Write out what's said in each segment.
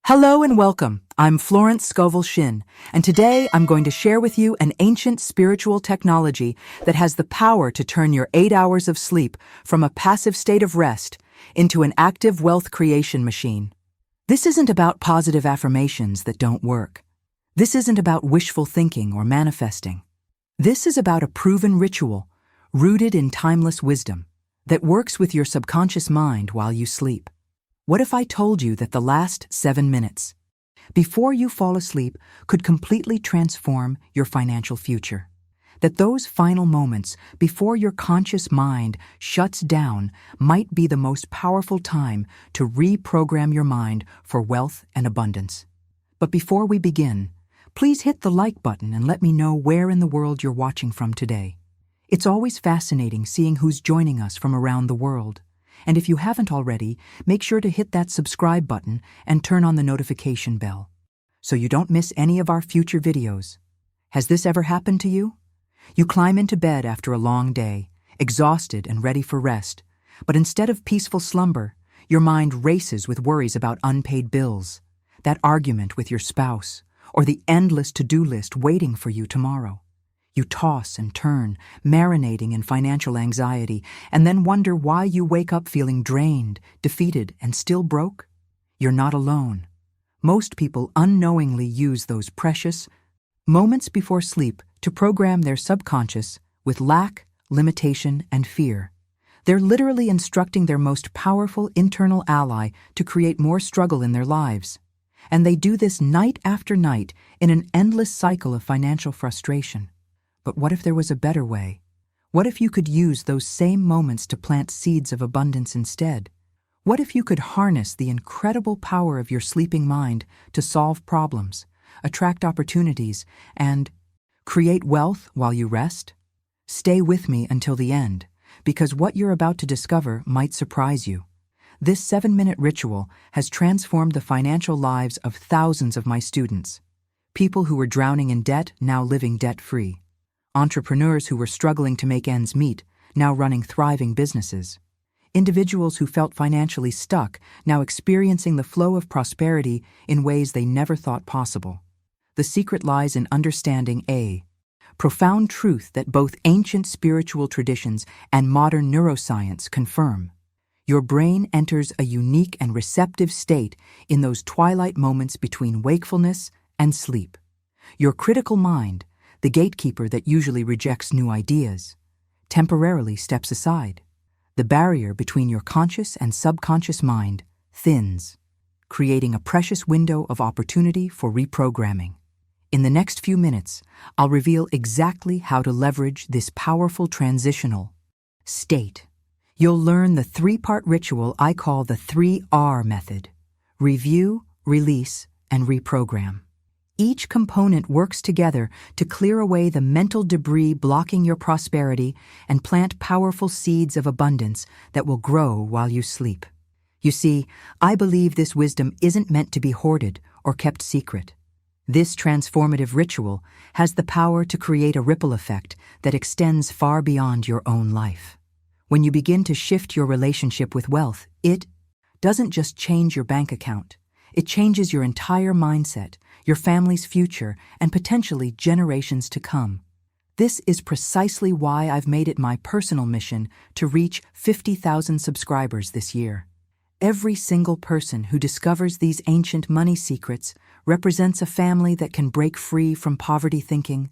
Hello and welcome. I'm Florence Scovel Shinn, and today I'm going to share with you an ancient spiritual technology that has the power to turn your 8 hours of sleep from a passive state of rest into an active wealth creation machine. This isn't about positive affirmations that don't work. This isn't about wishful thinking or manifesting. This is about a proven ritual, rooted in timeless wisdom, that works with your subconscious mind while you sleep. What if I told you that the last 7 minutes, before you fall asleep, could completely transform your financial future? That those final moments, before your conscious mind shuts down, might be the most powerful time to reprogram your mind for wealth and abundance. But before we begin, please hit the like button and let me know where in the world you're watching from today. It's always fascinating seeing who's joining us from around the world. And if you haven't already, make sure to hit that subscribe button and turn on the notification bell, so you don't miss any of our future videos. Has this ever happened to you? You climb into bed after a long day, exhausted and ready for rest, but instead of peaceful slumber, your mind races with worries about unpaid bills, that argument with your spouse, or the endless to-do list waiting for you tomorrow. You toss and turn, marinating in financial anxiety, and then wonder why you wake up feeling drained, defeated, and still broke? You're not alone. Most people unknowingly use those precious moments before sleep to program their subconscious with lack, limitation, and fear. They're literally instructing their most powerful internal ally to create more struggle in their lives. And they do this night after night in an endless cycle of financial frustration. But what if there was a better way? What if you could use those same moments to plant seeds of abundance instead? What if you could harness the incredible power of your sleeping mind to solve problems, attract opportunities, and create wealth while you rest? Stay with me until the end, because what you're about to discover might surprise you. This 7-minute ritual has transformed the financial lives of thousands of my students. People who were drowning in debt, now living debt-free. Entrepreneurs who were struggling to make ends meet, now running thriving businesses. Individuals who felt financially stuck, now experiencing the flow of prosperity in ways they never thought possible. The secret lies in understanding a profound truth that both ancient spiritual traditions and modern neuroscience confirm. Your brain enters a unique and receptive state in those twilight moments between wakefulness and sleep. Your critical mind, the gatekeeper that usually rejects new ideas, temporarily steps aside. The barrier between your conscious and subconscious mind thins, creating a precious window of opportunity for reprogramming. In the next few minutes, I'll reveal exactly how to leverage this powerful transitional state. You'll learn the 3-part ritual I call the 3R method: review, release, and reprogram. Each component works together to clear away the mental debris blocking your prosperity and plant powerful seeds of abundance that will grow while you sleep. You see, I believe this wisdom isn't meant to be hoarded or kept secret. This transformative ritual has the power to create a ripple effect that extends far beyond your own life. When you begin to shift your relationship with wealth, it doesn't just change your bank account. It changes your entire mindset, your family's future, and potentially generations to come. This is precisely why I've made it my personal mission to reach 50,000 subscribers this year. Every single person who discovers these ancient money secrets represents a family that can break free from poverty thinking,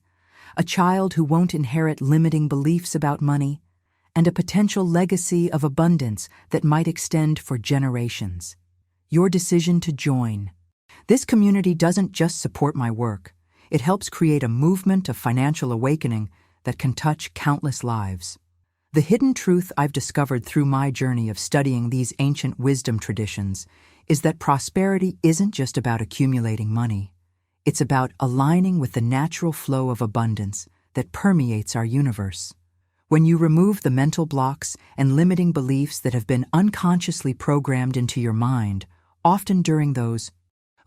a child who won't inherit limiting beliefs about money, and a potential legacy of abundance that might extend for generations. Your decision to join this community doesn't just support my work, it helps create a movement of financial awakening that can touch countless lives. The hidden truth I've discovered through my journey of studying these ancient wisdom traditions is that prosperity isn't just about accumulating money. It's about aligning with the natural flow of abundance that permeates our universe. When you remove the mental blocks and limiting beliefs that have been unconsciously programmed into your mind, often during those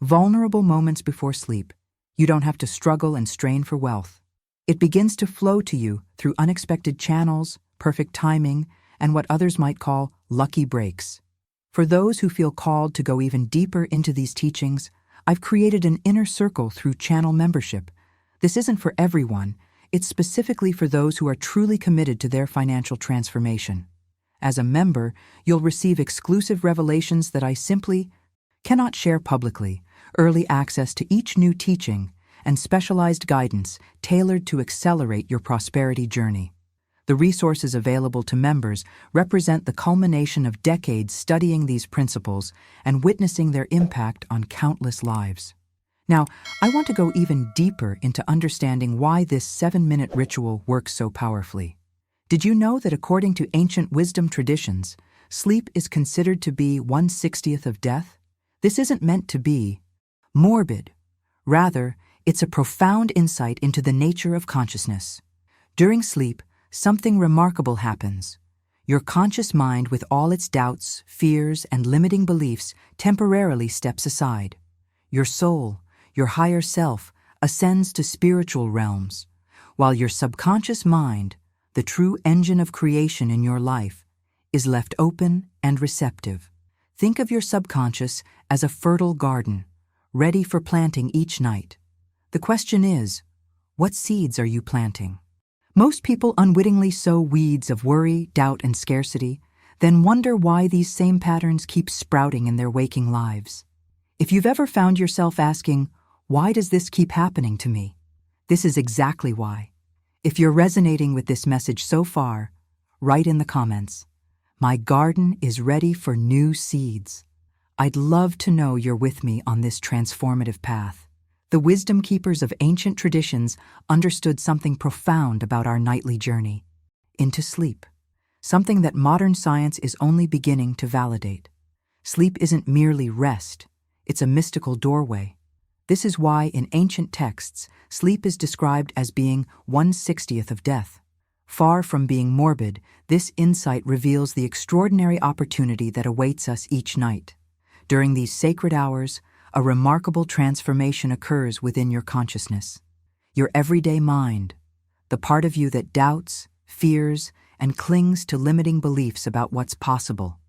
vulnerable moments before sleep, you don't have to struggle and strain for wealth. It begins to flow to you through unexpected channels, perfect timing, and what others might call lucky breaks. For those who feel called to go even deeper into these teachings, I've created an inner circle through channel membership. This isn't for everyone, it's specifically for those who are truly committed to their financial transformation. As a member, you'll receive exclusive revelations that I simply cannot share publicly, early access to each new teaching, and specialized guidance tailored to accelerate your prosperity journey. The resources available to members represent the culmination of decades studying these principles and witnessing their impact on countless lives. Now, I want to go even deeper into understanding why this 7-minute ritual works so powerfully. Did you know that according to ancient wisdom traditions, sleep is considered to be 1/60th of death? This isn't meant to be morbid. Rather, it's a profound insight into the nature of consciousness. During sleep, something remarkable happens. Your conscious mind, with all its doubts, fears, and limiting beliefs, temporarily steps aside. Your soul, your higher self, ascends to spiritual realms, while your subconscious mind, the true engine of creation in your life, is left open and receptive. Think of your subconscious as a fertile garden, ready for planting each night. The question is, what seeds are you planting? Most people unwittingly sow weeds of worry, doubt, and scarcity, then wonder why these same patterns keep sprouting in their waking lives. If you've ever found yourself asking, "Why does this keep happening to me?" This is exactly why. If you're resonating with this message so far, write in the comments, "My garden is ready for new seeds." I'd love to know you're with me on this transformative path. The wisdom keepers of ancient traditions understood something profound about our nightly journey into sleep, something that modern science is only beginning to validate. Sleep isn't merely rest, it's a mystical doorway. This is why in ancient texts, sleep is described as being 1/60th of death. Far from being morbid, this insight reveals the extraordinary opportunity that awaits us each night. During these sacred hours, a remarkable transformation occurs within your consciousness. Your everyday mind, the part of you that doubts, fears, and clings to limiting beliefs about what's possible,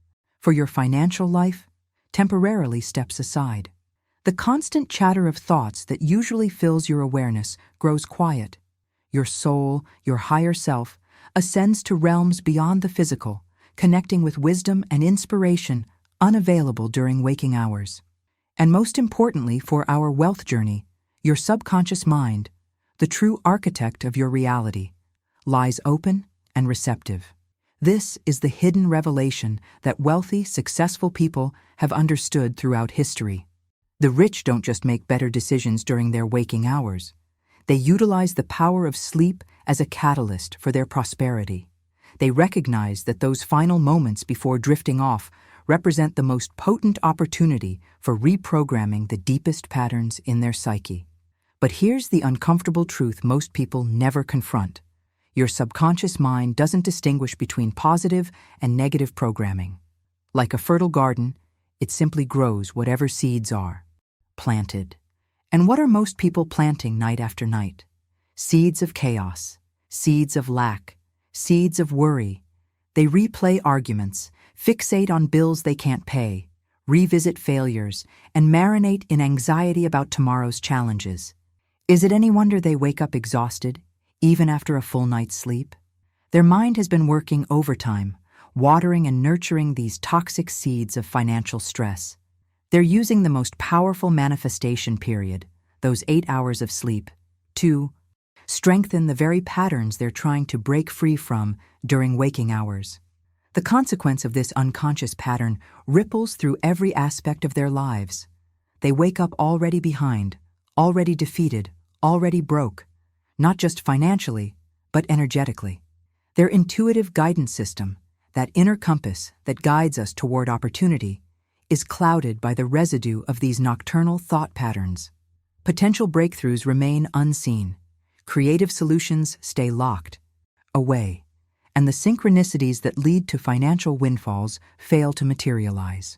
for your financial life, temporarily steps aside. The constant chatter of thoughts that usually fills your awareness grows quiet. Your soul, your higher self, ascends to realms beyond the physical, connecting with wisdom and inspiration unavailable during waking hours. And most importantly for our wealth journey, your subconscious mind, the true architect of your reality, lies open and receptive. This is the hidden revelation that wealthy, successful people have understood throughout history. The rich don't just make better decisions during their waking hours. They utilize the power of sleep as a catalyst for their prosperity. They recognize that those final moments before drifting off represent the most potent opportunity for reprogramming the deepest patterns in their psyche. But here's the uncomfortable truth most people never confront. Your subconscious mind doesn't distinguish between positive and negative programming. Like a fertile garden, it simply grows whatever seeds are planted. And what are most people planting night after night? Seeds of chaos, seeds of lack, seeds of worry. They replay arguments, fixate on bills they can't pay, revisit failures, and marinate in anxiety about tomorrow's challenges. Is it any wonder they wake up exhausted, even after a full night's sleep? Their mind has been working overtime, watering and nurturing these toxic seeds of financial stress. They're using the most powerful manifestation period, those 8 hours of sleep, to strengthen the very patterns they're trying to break free from during waking hours. The consequence of this unconscious pattern ripples through every aspect of their lives. They wake up already behind, already defeated, already broke, not just financially, but energetically. Their intuitive guidance system, that inner compass that guides us toward opportunity, is clouded by the residue of these nocturnal thought patterns. Potential breakthroughs remain unseen. Creative solutions stay locked away, and the synchronicities that lead to financial windfalls fail to materialize.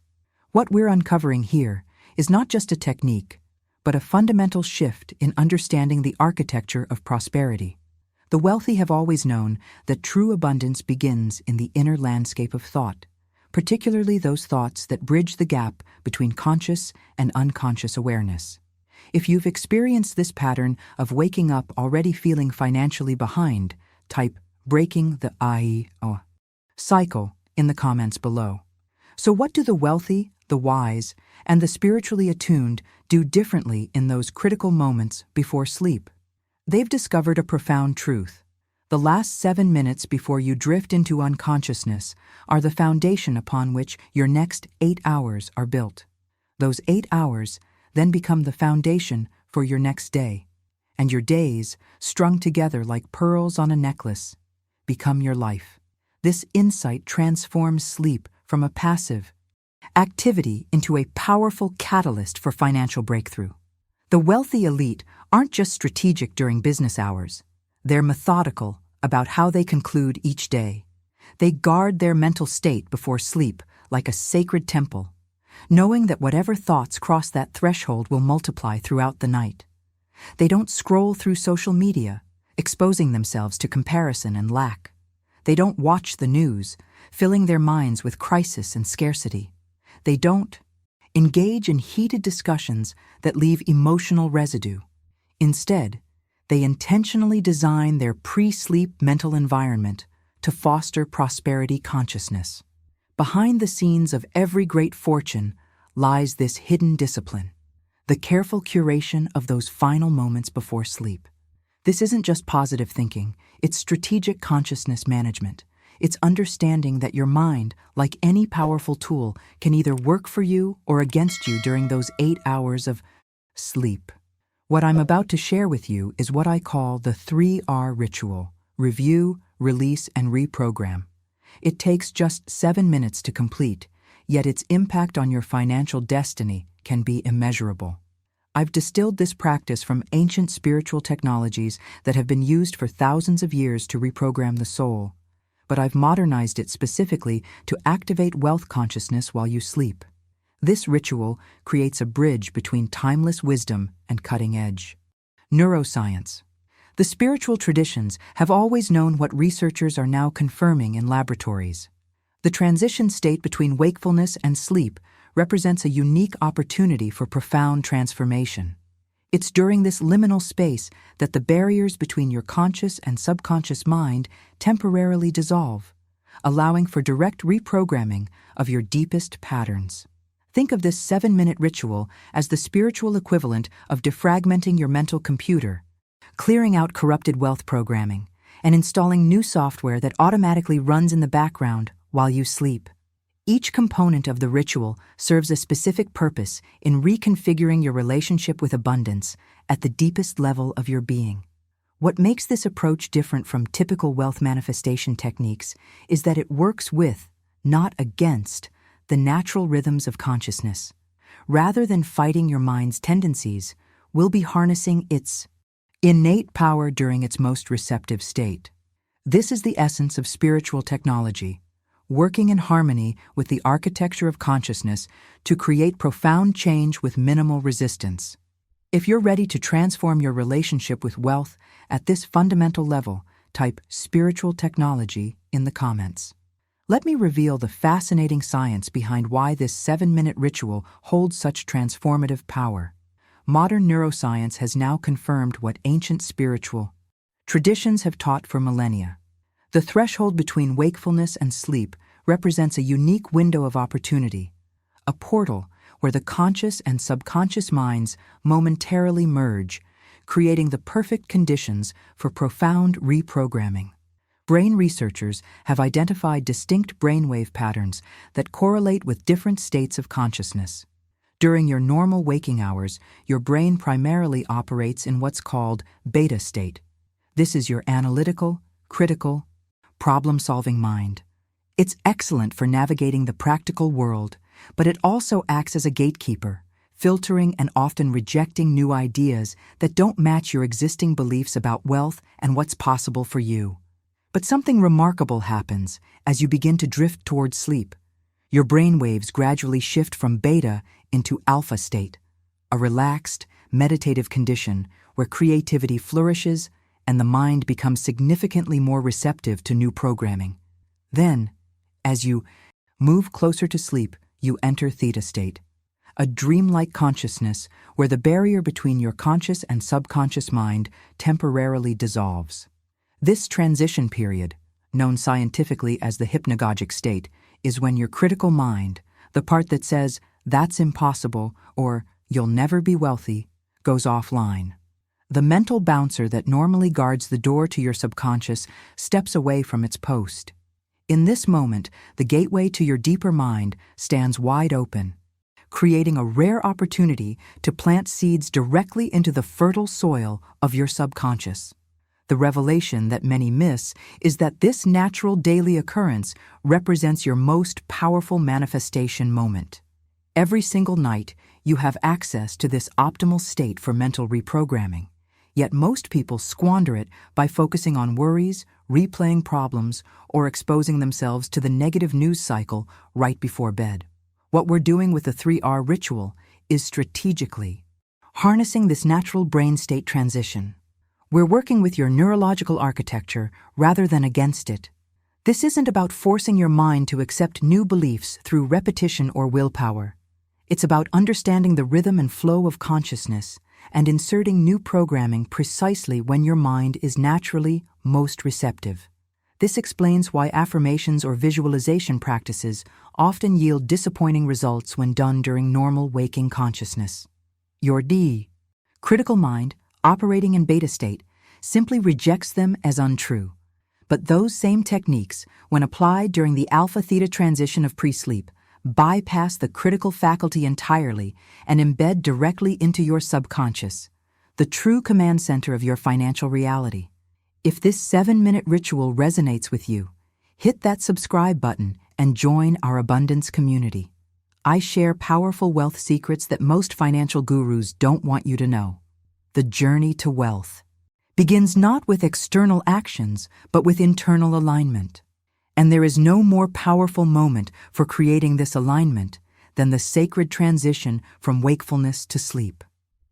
What we're uncovering here is not just a technique, but a fundamental shift in understanding the architecture of prosperity. The wealthy have always known that true abundance begins in the inner landscape of thought, particularly those thoughts that bridge the gap between conscious and unconscious awareness. If you've experienced this pattern of waking up already feeling financially behind, type breaking the I-O cycle in the comments below. So what do the wealthy, the wise, and the spiritually attuned do differently in those critical moments before sleep? They've discovered a profound truth. The last 7 minutes before you drift into unconsciousness are the foundation upon which your next 8 hours are built. Those 8 hours then become the foundation for your next day, and your days, strung together like pearls on a necklace, become your life. This insight transforms sleep from a passive activity into a powerful catalyst for financial breakthrough. The wealthy elite aren't just strategic during business hours. They're methodical about how they conclude each day. They guard their mental state before sleep like a sacred temple, knowing that whatever thoughts cross that threshold will multiply throughout the night. They don't scroll through social media, exposing themselves to comparison and lack. They don't watch the news, filling their minds with crisis and scarcity. They don't engage in heated discussions that leave emotional residue. Instead, they intentionally design their pre-sleep mental environment to foster prosperity consciousness. Behind the scenes of every great fortune lies this hidden discipline, the careful curation of those final moments before sleep. This isn't just positive thinking, it's strategic consciousness management. It's understanding that your mind, like any powerful tool, can either work for you or against you during those 8 hours of sleep. What I'm about to share with you is what I call the 3R ritual: review, release, and reprogram. It takes just 7 minutes to complete, yet its impact on your financial destiny can be immeasurable. I've distilled this practice from ancient spiritual technologies that have been used for thousands of years to reprogram the soul, but I've modernized it specifically to activate wealth consciousness while you sleep. This ritual creates a bridge between timeless wisdom and cutting edge neuroscience. The spiritual traditions have always known what researchers are now confirming in laboratories. The transition state between wakefulness and sleep represents a unique opportunity for profound transformation. It's during this liminal space that the barriers between your conscious and subconscious mind temporarily dissolve, allowing for direct reprogramming of your deepest patterns. Think of this 7-minute ritual as the spiritual equivalent of defragmenting your mental computer, clearing out corrupted wealth programming, and installing new software that automatically runs in the background while you sleep. Each component of the ritual serves a specific purpose in reconfiguring your relationship with abundance at the deepest level of your being. What makes this approach different from typical wealth manifestation techniques is that it works with, not against, the natural rhythms of consciousness. Rather than fighting your mind's tendencies, we'll be harnessing its innate power during its most receptive state. This is the essence of spiritual technology, working in harmony with the architecture of consciousness to create profound change with minimal resistance. If you're ready to transform your relationship with wealth at this fundamental level, type spiritual technology in the comments. Let me reveal the fascinating science behind why this 7-minute ritual holds such transformative power. Modern neuroscience has now confirmed what ancient spiritual traditions have taught for millennia. The threshold between wakefulness and sleep represents a unique window of opportunity, a portal where the conscious and subconscious minds momentarily merge, creating the perfect conditions for profound reprogramming. Brain researchers have identified distinct brainwave patterns that correlate with different states of consciousness. During your normal waking hours, your brain primarily operates in what's called beta state. This is your analytical, critical, problem-solving mind. It's excellent for navigating the practical world, but it also acts as a gatekeeper, filtering and often rejecting new ideas that don't match your existing beliefs about wealth and what's possible for you. But something remarkable happens as you begin to drift towards sleep. Your brainwaves gradually shift from beta into alpha state, a relaxed, meditative condition where creativity flourishes and the mind becomes significantly more receptive to new programming. Then, as you Move closer to sleep, you enter theta state, a dreamlike consciousness where the barrier between your conscious and subconscious mind temporarily dissolves. This transition period, known scientifically as the hypnagogic state, is when your critical mind, the part that says, "That's impossible," or "You'll never be wealthy," goes offline. The mental bouncer that normally guards the door to your subconscious steps away from its post. In this moment, the gateway to your deeper mind stands wide open, creating a rare opportunity to plant seeds directly into the fertile soil of your subconscious. The revelation that many miss is that this natural daily occurrence represents your most powerful manifestation moment. Every single night, you have access to this optimal state for mental reprogramming. Yet most people squander it by focusing on worries, replaying problems, or exposing themselves to the negative news cycle right before bed. What we're doing with the 3R ritual is strategically harnessing this natural brain state transition. We're working with your neurological architecture rather than against it. This isn't about forcing your mind to accept new beliefs through repetition or willpower. It's about understanding the rhythm and flow of consciousness and inserting new programming precisely when your mind is naturally most receptive. This explains why affirmations or visualization practices often yield disappointing results when done during normal waking consciousness. Your critical mind, operating in beta state, simply rejects them as untrue. But those same techniques, when applied during the alpha-theta transition of pre-sleep, bypass the critical faculty entirely and embed directly into your subconscious, the true command center of your financial reality. If this 7-minute ritual resonates with you, hit that subscribe button and join our abundance community. I share powerful wealth secrets that most financial gurus don't want you to know. The journey to wealth begins not with external actions, but with internal alignment. And there is no more powerful moment for creating this alignment than the sacred transition from wakefulness to sleep.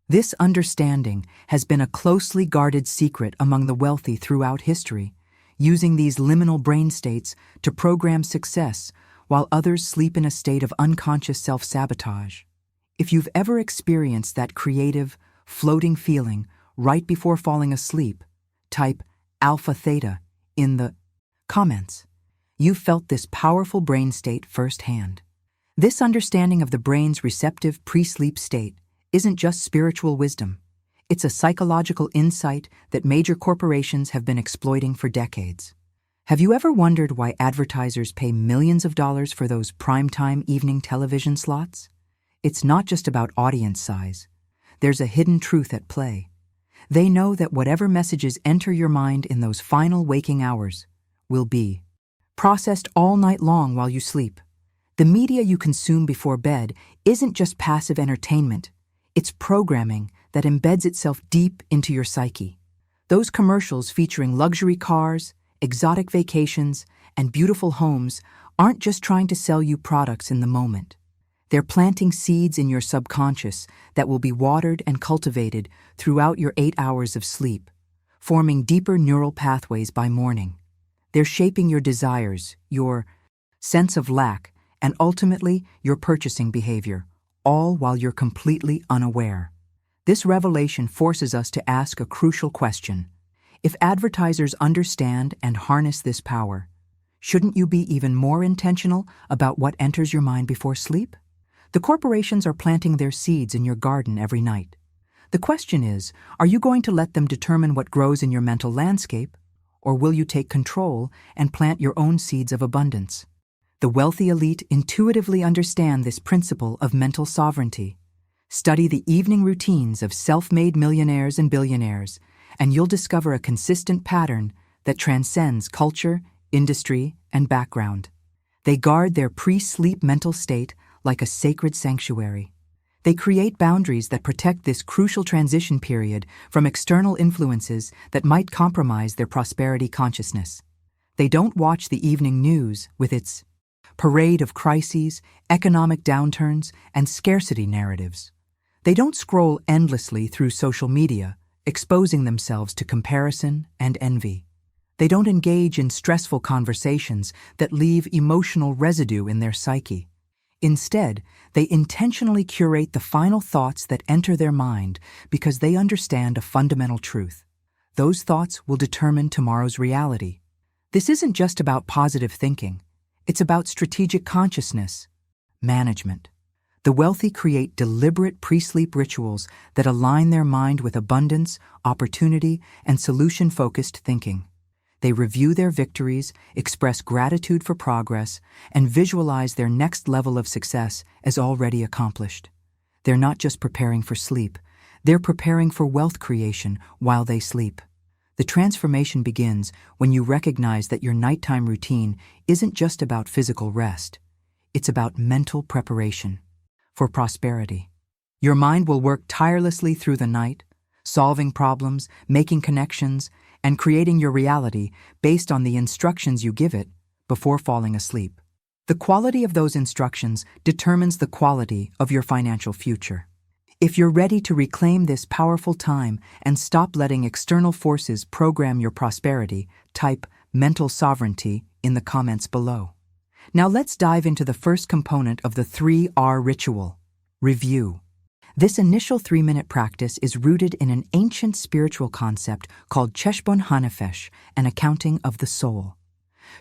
This understanding has been a closely guarded secret among the wealthy throughout history, using these liminal brain states to program success while others sleep in a state of unconscious self-sabotage. If you've ever experienced that creative, floating feeling right before falling asleep, type alpha theta in the comments. You felt this powerful brain state firsthand. This understanding of the brain's receptive pre-sleep state isn't just spiritual wisdom. It's a psychological insight that major corporations have been exploiting for decades. Have you ever wondered why advertisers pay millions of dollars for those primetime evening television slots? It's not just about audience size. There's a hidden truth at play. They know that whatever messages enter your mind in those final waking hours will be processed all night long while you sleep. The media you consume before bed isn't just passive entertainment. It's programming that embeds itself deep into your psyche. Those commercials featuring luxury cars, exotic vacations, and beautiful homes aren't just trying to sell you products in the moment. They're planting seeds in your subconscious that will be watered and cultivated throughout your 8 hours of sleep, forming deeper neural pathways by morning. They're shaping your desires, your sense of lack, and ultimately your purchasing behavior, all while you're completely unaware. This revelation forces us to ask a crucial question. If advertisers understand and harness this power, shouldn't you be even more intentional about what enters your mind before sleep? The corporations are planting their seeds in your garden every night. The question is, are you going to let them determine what grows in your mental landscape? Or will you take control and plant your own seeds of abundance? The wealthy elite intuitively understand this principle of mental sovereignty. Study the evening routines of self-made millionaires and billionaires, and you'll discover a consistent pattern that transcends culture, industry, and background. They guard their pre-sleep mental state like a sacred sanctuary. They create boundaries that protect this crucial transition period from external influences that might compromise their prosperity consciousness. They don't watch the evening news with its parade of crises, economic downturns, and scarcity narratives. They don't scroll endlessly through social media, exposing themselves to comparison and envy. They don't engage in stressful conversations that leave emotional residue in their psyche. Instead, they intentionally curate the final thoughts that enter their mind because they understand a fundamental truth. Those thoughts will determine tomorrow's reality. This isn't just about positive thinking. It's about strategic consciousness management. The wealthy create deliberate pre-sleep rituals that align their mind with abundance, opportunity, and solution-focused thinking. They review their victories, express gratitude for progress, and visualize their next level of success as already accomplished. They're not just preparing for sleep, they're preparing for wealth creation while they sleep. The transformation begins when you recognize that your nighttime routine isn't just about physical rest. It's about mental preparation for prosperity. Your mind will work tirelessly through the night, solving problems, making connections, and creating your reality based on the instructions you give it before falling asleep. The quality of those instructions determines the quality of your financial future. If you're ready to reclaim this powerful time and stop letting external forces program your prosperity, type mental sovereignty in the comments below. Now let's dive into the first component of the 3R ritual, review. This initial 3-minute practice is rooted in an ancient spiritual concept called Cheshbon Hanefesh, an accounting of the soul.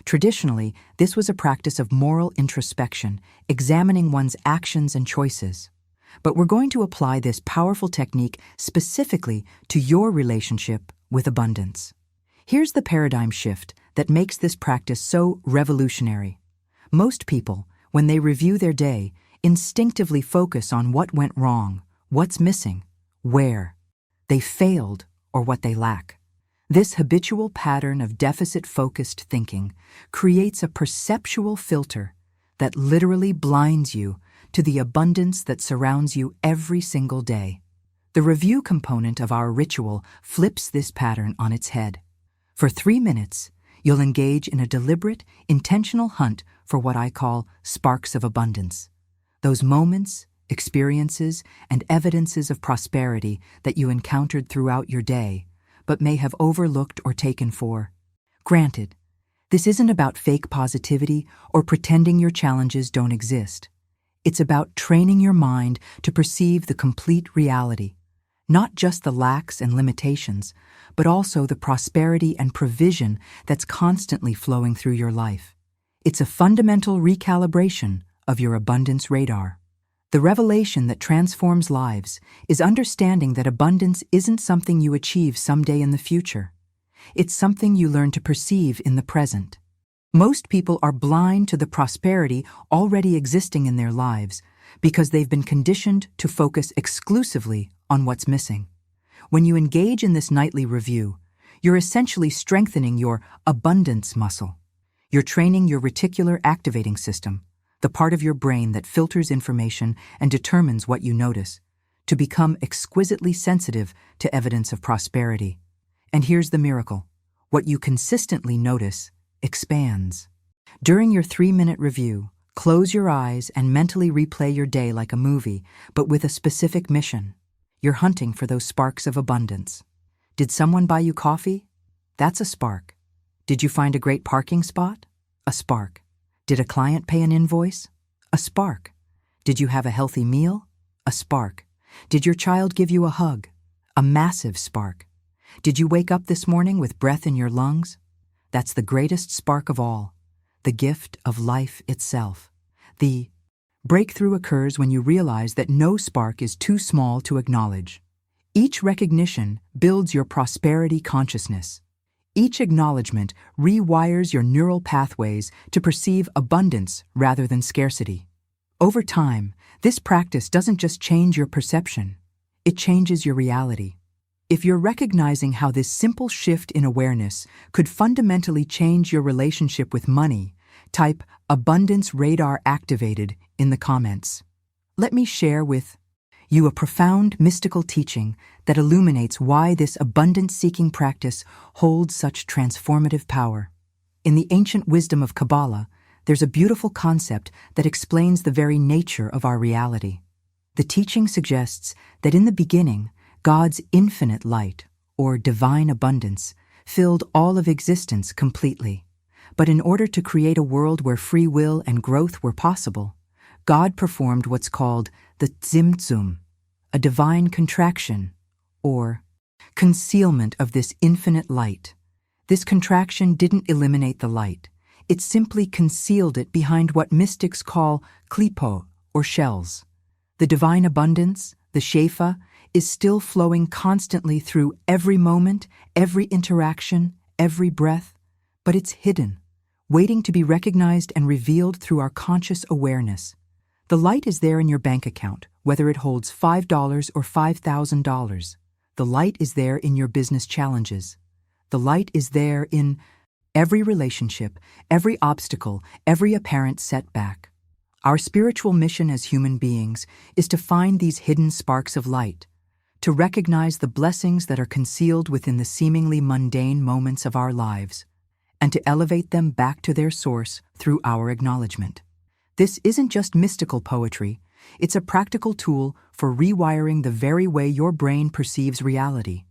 Traditionally, this was a practice of moral introspection, examining one's actions and choices. But we're going to apply this powerful technique specifically to your relationship with abundance. Here's the paradigm shift that makes this practice so revolutionary. Most people, when they review their day, instinctively focus on what went wrong, what's missing, where they failed, or what they lack. This habitual pattern of deficit-focused thinking creates a perceptual filter that literally blinds you to the abundance that surrounds you every single day. The review component of our ritual flips this pattern on its head. For 3 minutes, you'll engage in a deliberate, intentional hunt for what I call sparks of abundance. Those moments, experiences, and evidences of prosperity that you encountered throughout your day, but may have overlooked or taken for granted. This isn't about fake positivity or pretending your challenges don't exist. It's about training your mind to perceive the complete reality, not just the lacks and limitations, but also the prosperity and provision that's constantly flowing through your life. It's a fundamental recalibration of your abundance radar. The revelation that transforms lives is understanding that abundance isn't something you achieve someday in the future. It's something you learn to perceive in the present. Most people are blind to the prosperity already existing in their lives because they've been conditioned to focus exclusively on what's missing. When you engage in this nightly review, you're essentially strengthening your abundance muscle. You're training your reticular activating system, the part of your brain that filters information and determines what you notice, to become exquisitely sensitive to evidence of prosperity. And here's the miracle. What you consistently notice expands. During your 3-minute review, close your eyes and mentally replay your day like a movie, but with a specific mission. You're hunting for those sparks of abundance. Did someone buy you coffee? That's a spark. Did you find a great parking spot? A spark. Did a client pay an invoice? A spark. Did you have a healthy meal? A spark. Did your child give you a hug? A massive spark. Did you wake up this morning with breath in your lungs? That's the greatest spark of all, the gift of life itself. The breakthrough occurs when you realize that no spark is too small to acknowledge. Each recognition builds your prosperity consciousness. Each acknowledgement rewires your neural pathways to perceive abundance rather than scarcity. Over time, this practice doesn't just change your perception, it changes your reality. If you're recognizing how this simple shift in awareness could fundamentally change your relationship with money, type abundance radar activated in the comments. Let me share with you a profound mystical teaching that illuminates why this abundance-seeking practice holds such transformative power. In the ancient wisdom of Kabbalah, there's a beautiful concept that explains the very nature of our reality. The teaching suggests that in the beginning, God's infinite light, or divine abundance, filled all of existence completely. But in order to create a world where free will and growth were possible, God performed what's called the Tzimtzum, a divine contraction, or concealment of this infinite light. This contraction didn't eliminate the light. It simply concealed it behind what mystics call klipo, or shells. The divine abundance, the Shefa, is still flowing constantly through every moment, every interaction, every breath, but it's hidden, waiting to be recognized and revealed through our conscious awareness. The light is there in your bank account, whether it holds $5 or $5,000. The light is there in your business challenges. The light is there in every relationship, every obstacle, every apparent setback. Our spiritual mission as human beings is to find these hidden sparks of light, to recognize the blessings that are concealed within the seemingly mundane moments of our lives, and to elevate them back to their source through our acknowledgement. This isn't just mystical poetry, it's a practical tool for rewiring the very way your brain perceives reality.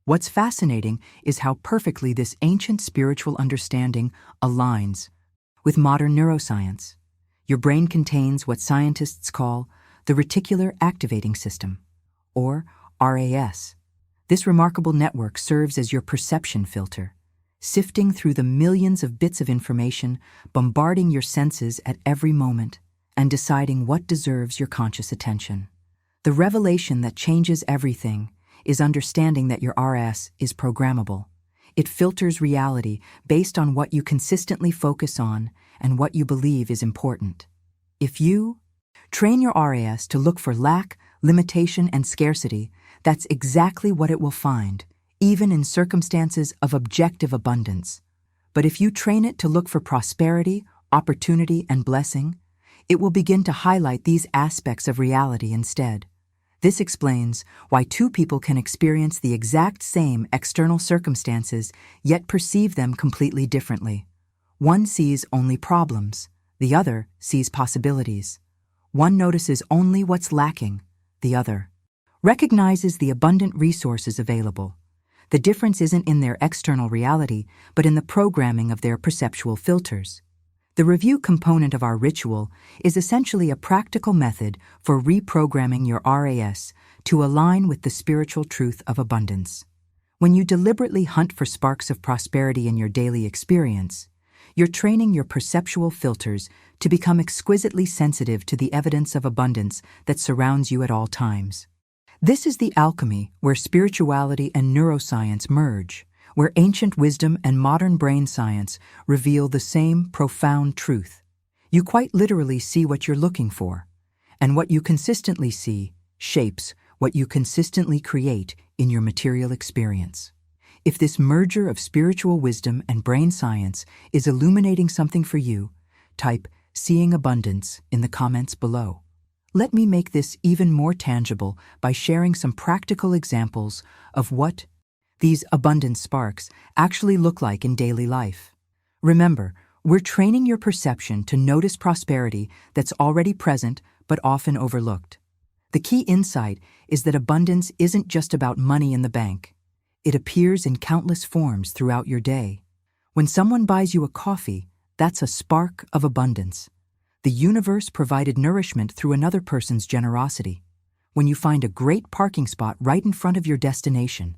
What's fascinating is how perfectly this ancient spiritual understanding aligns with modern neuroscience. Your brain contains what scientists call the reticular activating system, or RAS. This remarkable network serves as your perception filter, sifting through the millions of bits of information, bombarding your senses at every moment, and deciding what deserves your conscious attention. The revelation that changes everything is understanding that your RAS is programmable. It filters reality based on what you consistently focus on and what you believe is important. If you train your RAS to look for lack, limitation, and scarcity, that's exactly what it will find, even in circumstances of objective abundance. But if you train it to look for prosperity, opportunity, and blessing, it will begin to highlight these aspects of reality instead. This explains why two people can experience the exact same external circumstances yet perceive them completely differently. One sees only problems, the other sees possibilities. One notices only what's lacking, the other recognizes the abundant resources available. The difference isn't in their external reality, but in the programming of their perceptual filters. The review component of our ritual is essentially a practical method for reprogramming your RAS to align with the spiritual truth of abundance. When you deliberately hunt for sparks of prosperity in your daily experience, you're training your perceptual filters to become exquisitely sensitive to the evidence of abundance that surrounds you at all times. This is the alchemy where spirituality and neuroscience merge, where ancient wisdom and modern brain science reveal the same profound truth. You quite literally see what you're looking for, and what you consistently see shapes what you consistently create in your material experience. If this merger of spiritual wisdom and brain science is illuminating something for you, type "seeing abundance" in the comments below. Let me make this even more tangible by sharing some practical examples of what these abundant sparks actually look like in daily life. Remember, we're training your perception to notice prosperity that's already present but often overlooked. The key insight is that abundance isn't just about money in the bank. It appears in countless forms throughout your day. When someone buys you a coffee, that's a spark of abundance. The universe provided nourishment through another person's generosity. When you find a great parking spot right in front of your destination,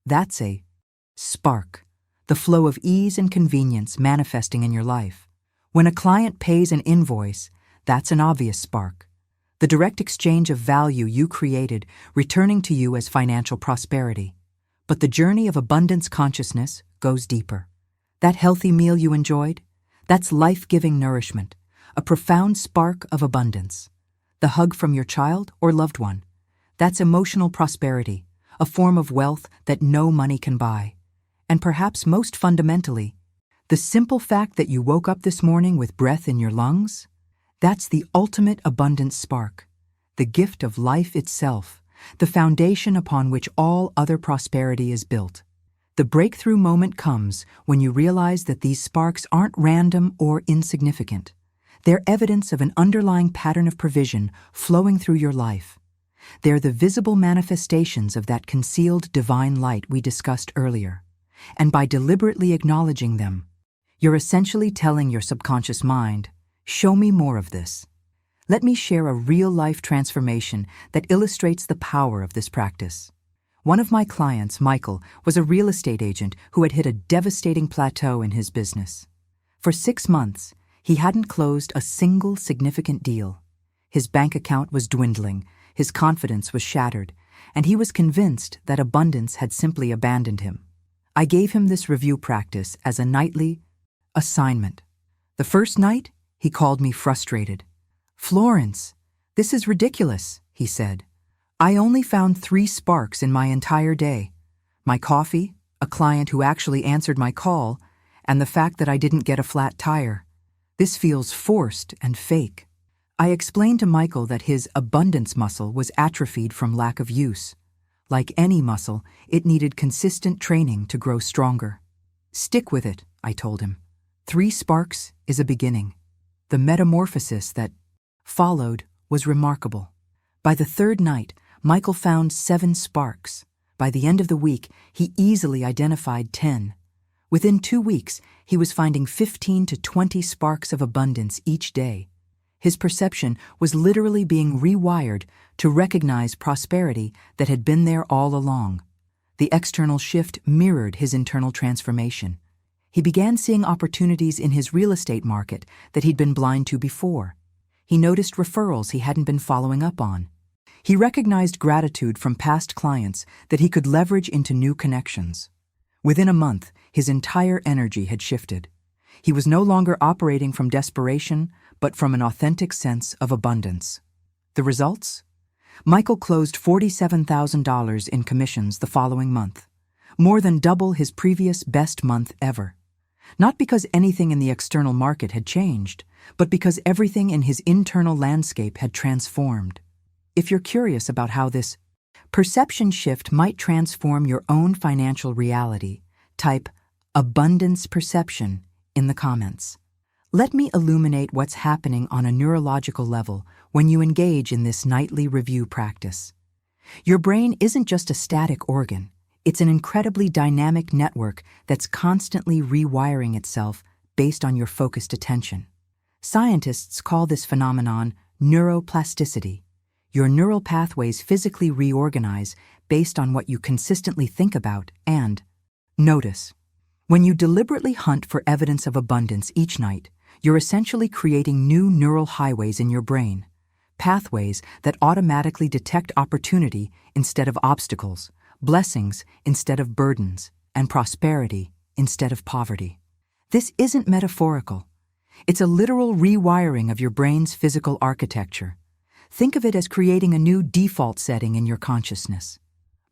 that's a spark, the flow of ease and convenience manifesting in your life. When a client pays an invoice, that's an obvious spark, the direct exchange of value you created returning to you as financial prosperity. But the journey of abundance consciousness goes deeper. That healthy meal you enjoyed, that's life-giving nourishment, a profound spark of abundance. The hug from your child or loved one, that's emotional prosperity, a form of wealth that no money can buy. And perhaps most fundamentally, the simple fact that you woke up this morning with breath in your lungs, that's the ultimate abundance spark, the gift of life itself, the foundation upon which all other prosperity is built. The breakthrough moment comes when you realize that these sparks aren't random or insignificant. They're evidence of an underlying pattern of provision flowing through your life. They're the visible manifestations of that concealed divine light we discussed earlier. And by deliberately acknowledging them, you're essentially telling your subconscious mind, show me more of this. Let me share a real-life transformation that illustrates the power of this practice. One of my clients, Michael, was a real estate agent who had hit a devastating plateau in his business. For 6 months, he hadn't closed a single significant deal. His bank account was dwindling, his confidence was shattered, and he was convinced that abundance had simply abandoned him. I gave him this review practice as a nightly assignment. The first night, he called me frustrated. "Florence, this is ridiculous," he said. "I only found 3 sparks in my entire day. My coffee, a client who actually answered my call, and the fact that I didn't get a flat tire. This feels forced and fake." I explained to Michael that his abundance muscle was atrophied from lack of use. Like any muscle, it needed consistent training to grow stronger. "Stick with it," I told him. 3 sparks is a beginning. The metamorphosis that followed was remarkable. By the 3rd night, Michael found 7 sparks. By the end of the week, he easily identified 10. Within 2 weeks, he was finding 15 to 20 sparks of abundance each day. His perception was literally being rewired to recognize prosperity that had been there all along. The external shift mirrored his internal transformation. He began seeing opportunities in his real estate market that he'd been blind to before. He noticed referrals he hadn't been following up on. He recognized gratitude from past clients that he could leverage into new connections. Within a month, his entire energy had shifted. He was no longer operating from desperation, but from an authentic sense of abundance. The results? Michael closed $47,000 in commissions the following month, more than double his previous best month ever. Not because anything in the external market had changed, but because everything in his internal landscape had transformed. If you're curious about how this perception shift might transform your own financial reality, type abundance perception in the comments. Let me illuminate what's happening on a neurological level when you engage in this nightly review practice. Your brain isn't just a static organ. It's an incredibly dynamic network that's constantly rewiring itself based on your focused attention. Scientists call this phenomenon neuroplasticity. Your neural pathways physically reorganize based on what you consistently think about and notice. When you deliberately hunt for evidence of abundance each night, you're essentially creating new neural highways in your brain, pathways that automatically detect opportunity instead of obstacles, blessings instead of burdens, and prosperity instead of poverty. This isn't metaphorical. It's a literal rewiring of your brain's physical architecture. Think of it as creating a new default setting in your consciousness.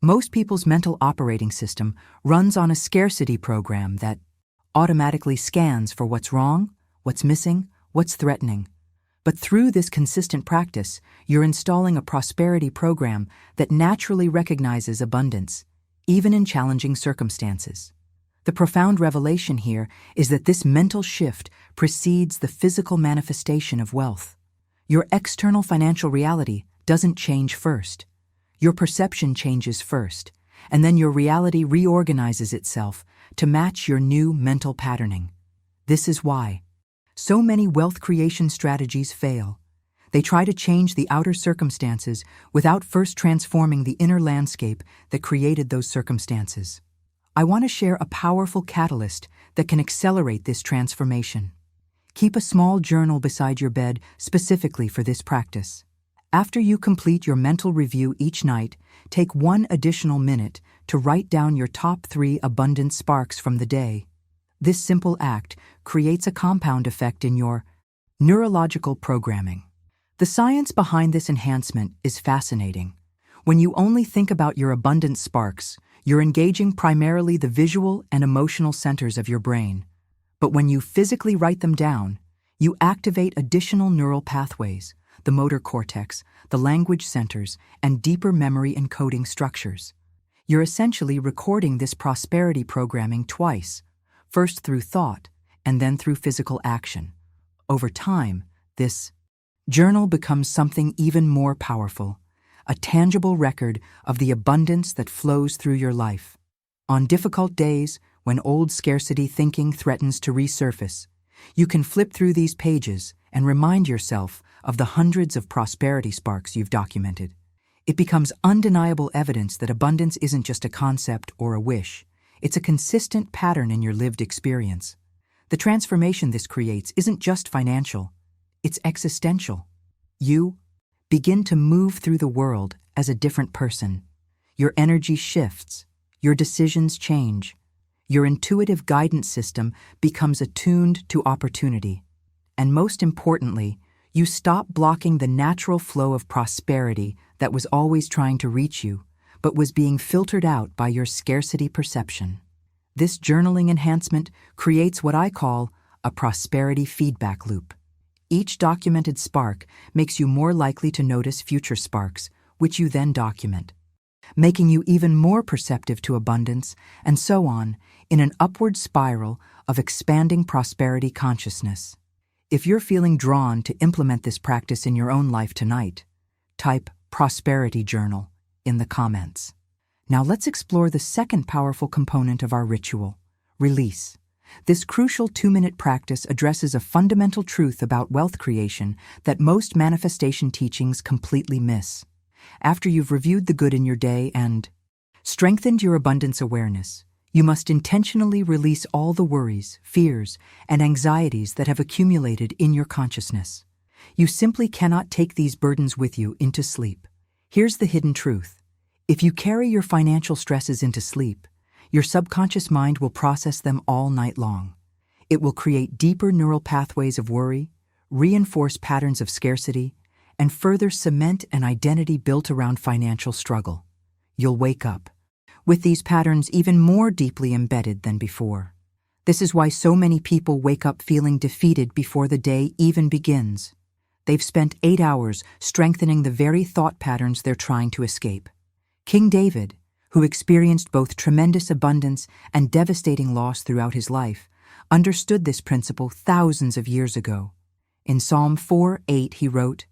Most people's mental operating system runs on a scarcity program that automatically scans for what's wrong, what's missing, what's threatening. But through this consistent practice, you're installing a prosperity program that naturally recognizes abundance, even in challenging circumstances. The profound revelation here is that this mental shift precedes the physical manifestation of wealth. Your external financial reality doesn't change first. Your perception changes first, and then your reality reorganizes itself to match your new mental patterning. This is why so many wealth creation strategies fail. They try to change the outer circumstances without first transforming the inner landscape that created those circumstances. I want to share a powerful catalyst that can accelerate this transformation. Keep a small journal beside your bed specifically for this practice. After you complete your mental review each night, take 1 additional minute to write down your top 3 abundant sparks from the day. This simple act creates a compound effect in your neurological programming. The science behind this enhancement is fascinating. When you only think about your abundant sparks, you're engaging primarily the visual and emotional centers of your brain. But when you physically write them down, you activate additional neural pathways, the motor cortex, the language centers, and deeper memory encoding structures. You're essentially recording this prosperity programming twice, first through thought and then through physical action. Over time, this journal becomes something even more powerful, a tangible record of the abundance that flows through your life. On difficult days, when old scarcity thinking threatens to resurface, you can flip through these pages and remind yourself of the hundreds of prosperity sparks you've documented. It becomes undeniable evidence that abundance isn't just a concept or a wish. It's a consistent pattern in your lived experience. The transformation this creates isn't just financial, it's existential. You begin to move through the world as a different person. Your energy shifts, your decisions change, your intuitive guidance system becomes attuned to opportunity. And most importantly, you stop blocking the natural flow of prosperity that was always trying to reach you, but was being filtered out by your scarcity perception. This journaling enhancement creates what I call a prosperity feedback loop. Each documented spark makes you more likely to notice future sparks, which you then document, making you even more perceptive to abundance, and so on, in an upward spiral of expanding prosperity consciousness. If you're feeling drawn to implement this practice in your own life tonight, type prosperity journal in the comments. Now let's explore the second powerful component of our ritual, release. This crucial 2-minute practice addresses a fundamental truth about wealth creation that most manifestation teachings completely miss. After you've reviewed the good in your day and strengthened your abundance awareness, you must intentionally release all the worries, fears, and anxieties that have accumulated in your consciousness. You simply cannot take these burdens with you into sleep. Here's the hidden truth. If you carry your financial stresses into sleep, your subconscious mind will process them all night long. It will create deeper neural pathways of worry, reinforce patterns of scarcity, and further cement an identity built around financial struggle. You'll wake up with these patterns even more deeply embedded than before. This is why so many people wake up feeling defeated before the day even begins. They've spent 8 hours strengthening the very thought patterns they're trying to escape. King David, who experienced both tremendous abundance and devastating loss throughout his life, understood this principle thousands of years ago. In Psalm 4:8 he wrote,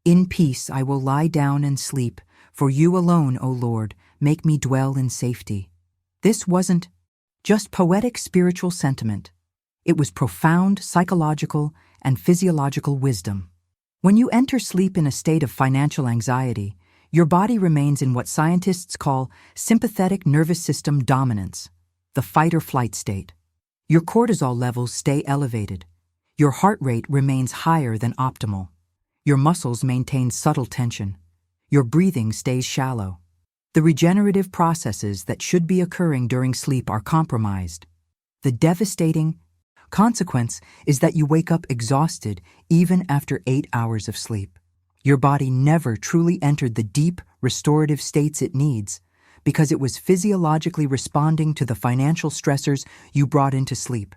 "In peace I will lie down and sleep, for you alone, O Lord, make me dwell in safety." This wasn't just poetic spiritual sentiment. It was profound psychological and physiological wisdom. When you enter sleep in a state of financial anxiety, your body remains in what scientists call sympathetic nervous system dominance, the fight-or-flight state. Your cortisol levels stay elevated. Your heart rate remains higher than optimal. Your muscles maintain subtle tension. Your breathing stays shallow. The regenerative processes that should be occurring during sleep are compromised. The devastating consequence is that you wake up exhausted even after 8 hours of sleep. Your body never truly entered the deep, restorative states it needs because it was physiologically responding to the financial stressors you brought into sleep.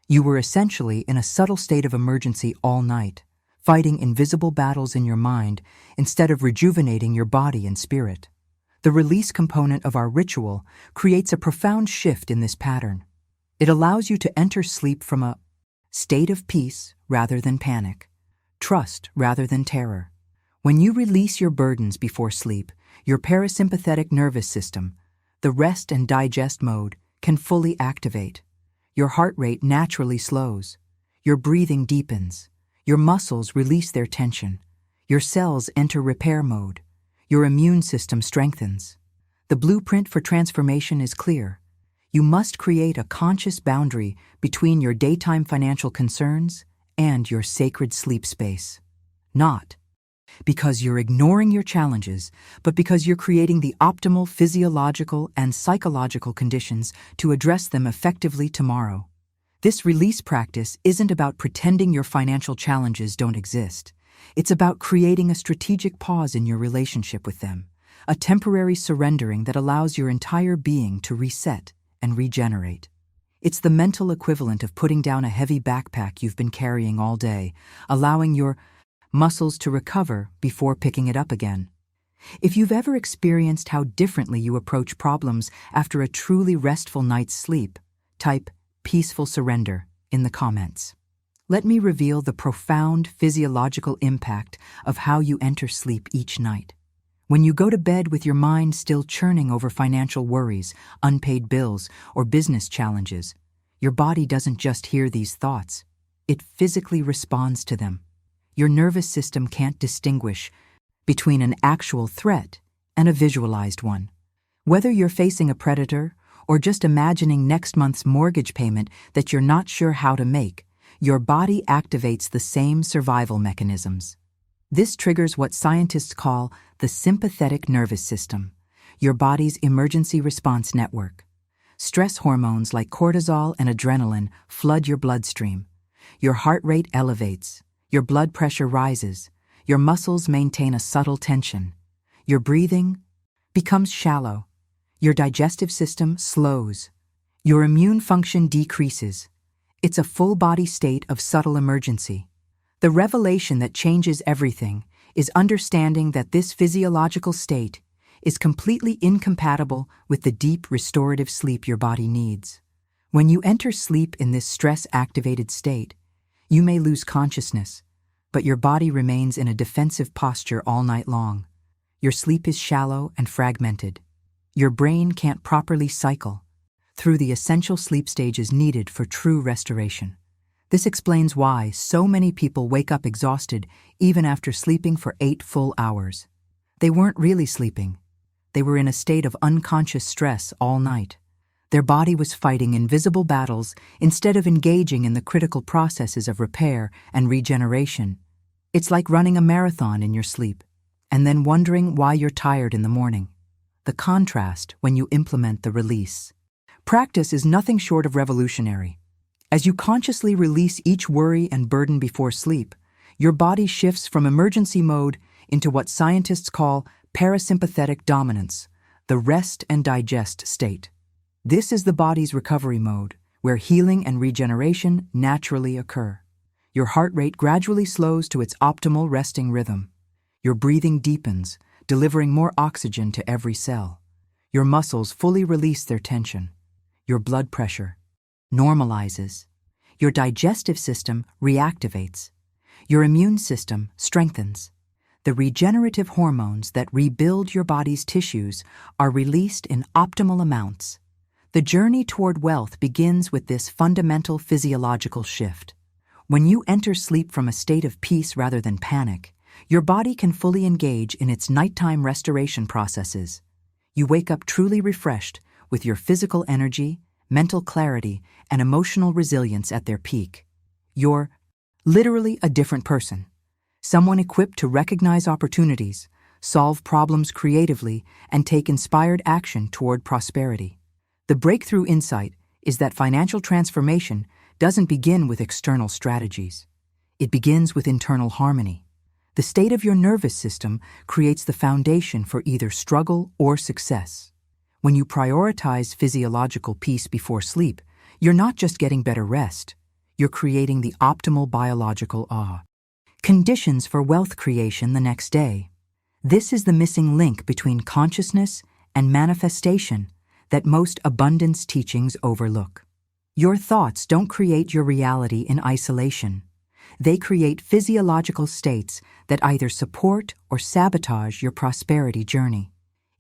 You were essentially in a subtle state of emergency all night, fighting invisible battles in your mind instead of rejuvenating your body and spirit. The release component of our ritual creates a profound shift in this pattern. It allows you to enter sleep from a state of peace rather than panic, trust rather than terror. When you release your burdens before sleep, your parasympathetic nervous system, the rest and digest mode, can fully activate. Your heart rate naturally slows. Your breathing deepens. Your muscles release their tension. Your cells enter repair mode. Your immune system strengthens. The blueprint for transformation is clear. You must create a conscious boundary between your daytime financial concerns and your sacred sleep space. Not because you're ignoring your challenges, but because you're creating the optimal physiological and psychological conditions to address them effectively tomorrow. This release practice isn't about pretending your financial challenges don't exist. It's about creating a strategic pause in your relationship with them, a temporary surrendering that allows your entire being to reset and regenerate. It's the mental equivalent of putting down a heavy backpack you've been carrying all day, allowing your muscles to recover before picking it up again. If you've ever experienced how differently you approach problems after a truly restful night's sleep, type peaceful surrender in the comments. Let me reveal the profound physiological impact of how you enter sleep each night. When you go to bed with your mind still churning over financial worries, unpaid bills, or business challenges, your body doesn't just hear these thoughts. It physically responds to them. Your nervous system can't distinguish between an actual threat and a visualized one. Whether you're facing a predator or just imagining next month's mortgage payment that you're not sure how to make, your body activates the same survival mechanisms. This triggers what scientists call the sympathetic nervous system, your body's emergency response network. Stress hormones like cortisol and adrenaline flood your bloodstream. Your heart rate elevates, your blood pressure rises, your muscles maintain a subtle tension. Your breathing becomes shallow. Your digestive system slows. Your immune function decreases. It's a full-body state of subtle emergency. The revelation that changes everything is understanding that this physiological state is completely incompatible with the deep restorative sleep your body needs. When you enter sleep in this stress-activated state, you may lose consciousness, but your body remains in a defensive posture all night long. Your sleep is shallow and fragmented. Your brain can't properly cycle through the essential sleep stages needed for true restoration. This explains why so many people wake up exhausted even after sleeping for 8 full hours. They weren't really sleeping. They were in a state of unconscious stress all night. Their body was fighting invisible battles instead of engaging in the critical processes of repair and regeneration. It's like running a marathon in your sleep and then wondering why you're tired in the morning. The contrast when you implement the release. Practice is nothing short of revolutionary. As you consciously release each worry and burden before sleep, your body shifts from emergency mode into what scientists call parasympathetic dominance, the rest and digest state. This is the body's recovery mode, where healing and regeneration naturally occur. Your heart rate gradually slows to its optimal resting rhythm. Your breathing deepens, delivering more oxygen to every cell. Your muscles fully release their tension. Your blood pressure normalizes. Your digestive system reactivates. Your immune system strengthens. The regenerative hormones that rebuild your body's tissues are released in optimal amounts. The journey toward wealth begins with this fundamental physiological shift. When you enter sleep from a state of peace rather than panic, your body can fully engage in its nighttime restoration processes. You wake up truly refreshed with your physical energy, mental clarity, and emotional resilience at their peak. You're literally a different person. Someone equipped to recognize opportunities, solve problems creatively, and take inspired action toward prosperity. The breakthrough insight is that financial transformation doesn't begin with external strategies. It begins with internal harmony. The state of your nervous system creates the foundation for either struggle or success. When you prioritize physiological peace before sleep, you're not just getting better rest, you're creating the optimal biological conditions for wealth creation the next day. This is the missing link between consciousness and manifestation that most abundance teachings overlook. Your thoughts don't create your reality in isolation. They create physiological states that either support or sabotage your prosperity journey.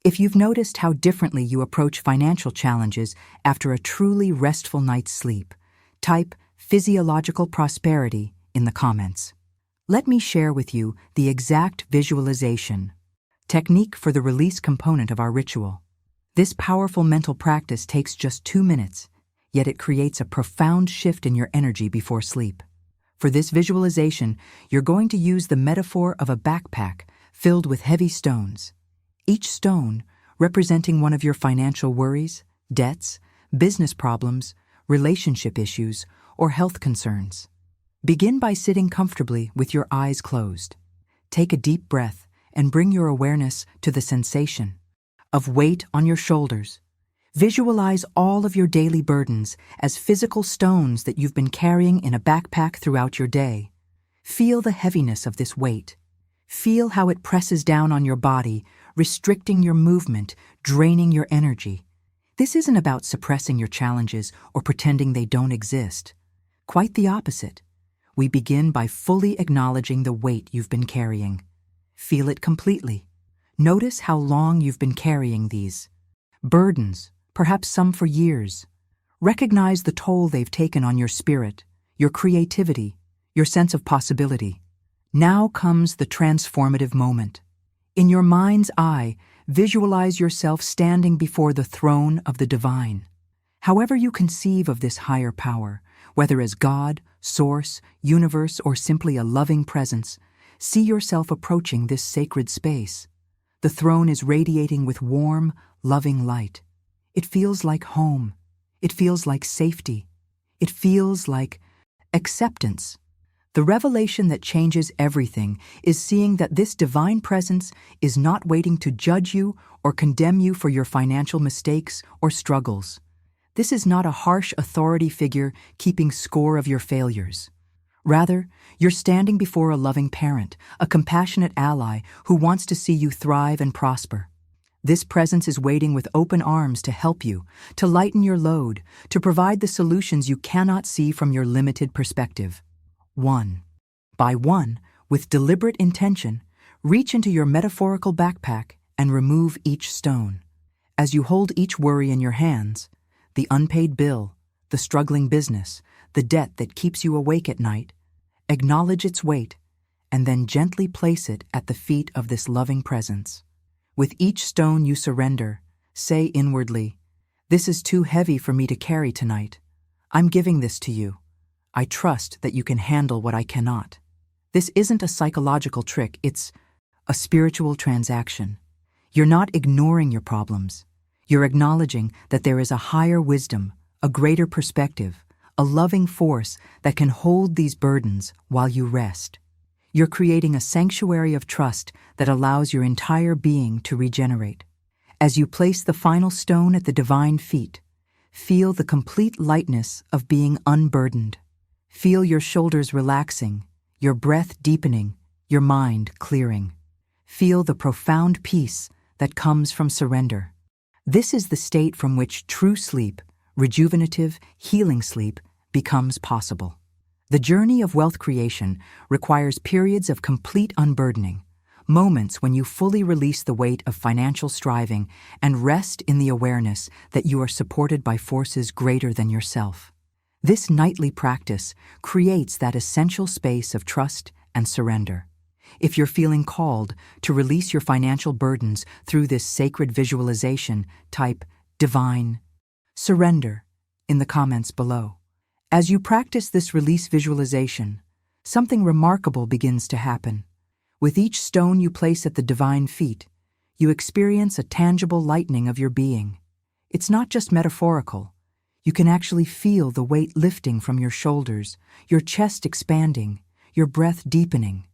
If you've noticed how differently you approach financial challenges after a truly restful night's sleep, type physiological prosperity in the comments. Let me share with you the exact visualization technique for the release component of our ritual. This powerful mental practice takes just 2 minutes, yet it creates a profound shift in your energy before sleep. For this visualization, you're going to use the metaphor of a backpack filled with heavy stones. Each stone representing one of your financial worries, debts, business problems, relationship issues, or health concerns. Begin by sitting comfortably with your eyes closed. Take a deep breath and bring your awareness to the sensation of weight on your shoulders. Visualize all of your daily burdens as physical stones that you've been carrying in a backpack throughout your day. Feel the heaviness of this weight. Feel how it presses down on your body, restricting your movement, draining your energy. This isn't about suppressing your challenges or pretending they don't exist. Quite the opposite. We begin by fully acknowledging the weight you've been carrying. Feel it completely. Notice how long you've been carrying these burdens, perhaps some for years. Recognize the toll they've taken on your spirit, your creativity, your sense of possibility. Now comes the transformative moment. In your mind's eye, visualize yourself standing before the throne of the divine. However you conceive of this higher power, whether as God, source, universe, or simply a loving presence, see yourself approaching this sacred space. The throne is radiating with warm, loving light. It feels like home. It feels like safety. It feels like acceptance. The revelation that changes everything is seeing that this divine presence is not waiting to judge you or condemn you for your financial mistakes or struggles. This is not a harsh authority figure keeping score of your failures. Rather, you're standing before a loving parent, a compassionate ally who wants to see you thrive and prosper. This presence is waiting with open arms to help you, to lighten your load, to provide the solutions you cannot see from your limited perspective. One by one, with deliberate intention, reach into your metaphorical backpack and remove each stone. As you hold each worry in your hands, the unpaid bill, the struggling business, the debt that keeps you awake at night, acknowledge its weight, and then gently place it at the feet of this loving presence. With each stone you surrender, say inwardly, "This is too heavy for me to carry tonight. I'm giving this to you. I trust that you can handle what I cannot." This isn't a psychological trick, it's a spiritual transaction. You're not ignoring your problems. You're acknowledging that there is a higher wisdom, a greater perspective, a loving force that can hold these burdens while you rest. You're creating a sanctuary of trust that allows your entire being to regenerate. As you place the final stone at the divine feet, feel the complete lightness of being unburdened. Feel your shoulders relaxing, your breath deepening, your mind clearing. Feel the profound peace that comes from surrender. This is the state from which true sleep, rejuvenative, healing sleep, becomes possible. The journey of wealth creation requires periods of complete unburdening, moments when you fully release the weight of financial striving and rest in the awareness that you are supported by forces greater than yourself. This nightly practice creates that essential space of trust and surrender. If you're feeling called to release your financial burdens through this sacred visualization, type divine surrender in the comments below. As you practice this release visualization, something remarkable begins to happen. With each stone you place at the divine feet, you experience a tangible lightening of your being. It's not just metaphorical. You can actually feel the weight lifting from your shoulders, your chest expanding, your breath deepening.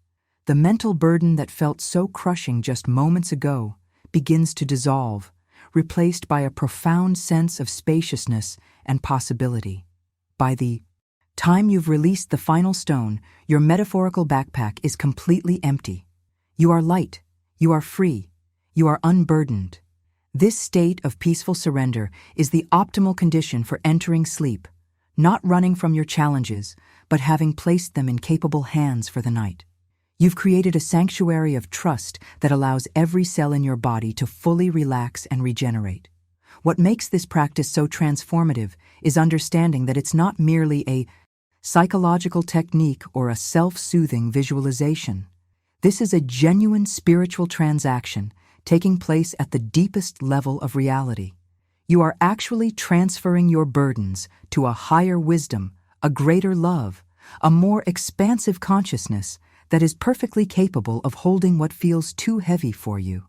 The mental burden that felt so crushing just moments ago begins to dissolve, replaced by a profound sense of spaciousness and possibility. By the time you've released the final stone, your metaphorical backpack is completely empty. You are light, you are free, you are unburdened. This state of peaceful surrender is the optimal condition for entering sleep, not running from your challenges, but having placed them in capable hands for the night. You've created a sanctuary of trust that allows every cell in your body to fully relax and regenerate. What makes this practice so transformative is understanding that it's not merely a psychological technique or a self-soothing visualization. This is a genuine spiritual transaction taking place at the deepest level of reality. You are actually transferring your burdens to a higher wisdom, a greater love, a more expansive consciousness that is perfectly capable of holding what feels too heavy for you.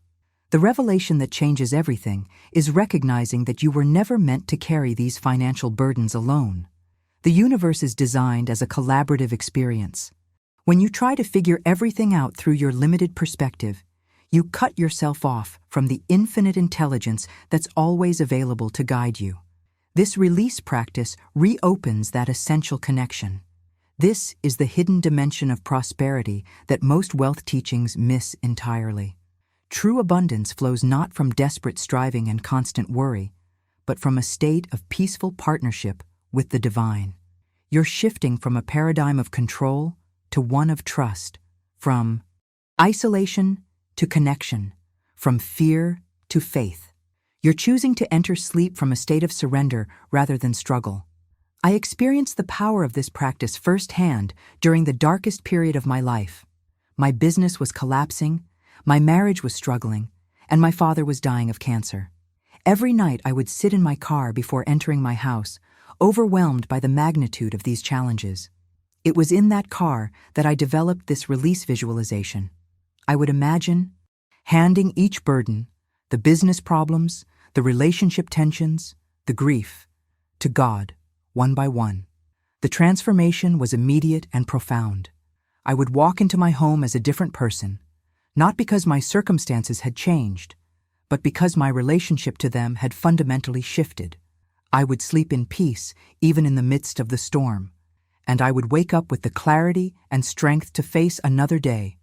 The revelation that changes everything is recognizing that you were never meant to carry these financial burdens alone. The universe is designed as a collaborative experience. When you try to figure everything out through your limited perspective, you cut yourself off from the infinite intelligence that's always available to guide you. This release practice reopens that essential connection. This is the hidden dimension of prosperity that most wealth teachings miss entirely. True abundance flows not from desperate striving and constant worry, but from a state of peaceful partnership with the divine. You're shifting from a paradigm of control to one of trust, from isolation to connection, from fear to faith. You're choosing to enter sleep from a state of surrender rather than struggle. I experienced the power of this practice firsthand during the darkest period of my life. My business was collapsing, my marriage was struggling, and my father was dying of cancer. Every night I would sit in my car before entering my house, overwhelmed by the magnitude of these challenges. It was in that car that I developed this release visualization. I would imagine handing each burden, the business problems, the relationship tensions, the grief, to God, one by one. The transformation was immediate and profound. I would walk into my home as a different person, not because my circumstances had changed, but because my relationship to them had fundamentally shifted. I would sleep in peace even in the midst of the storm, and I would wake up with the clarity and strength to face another day,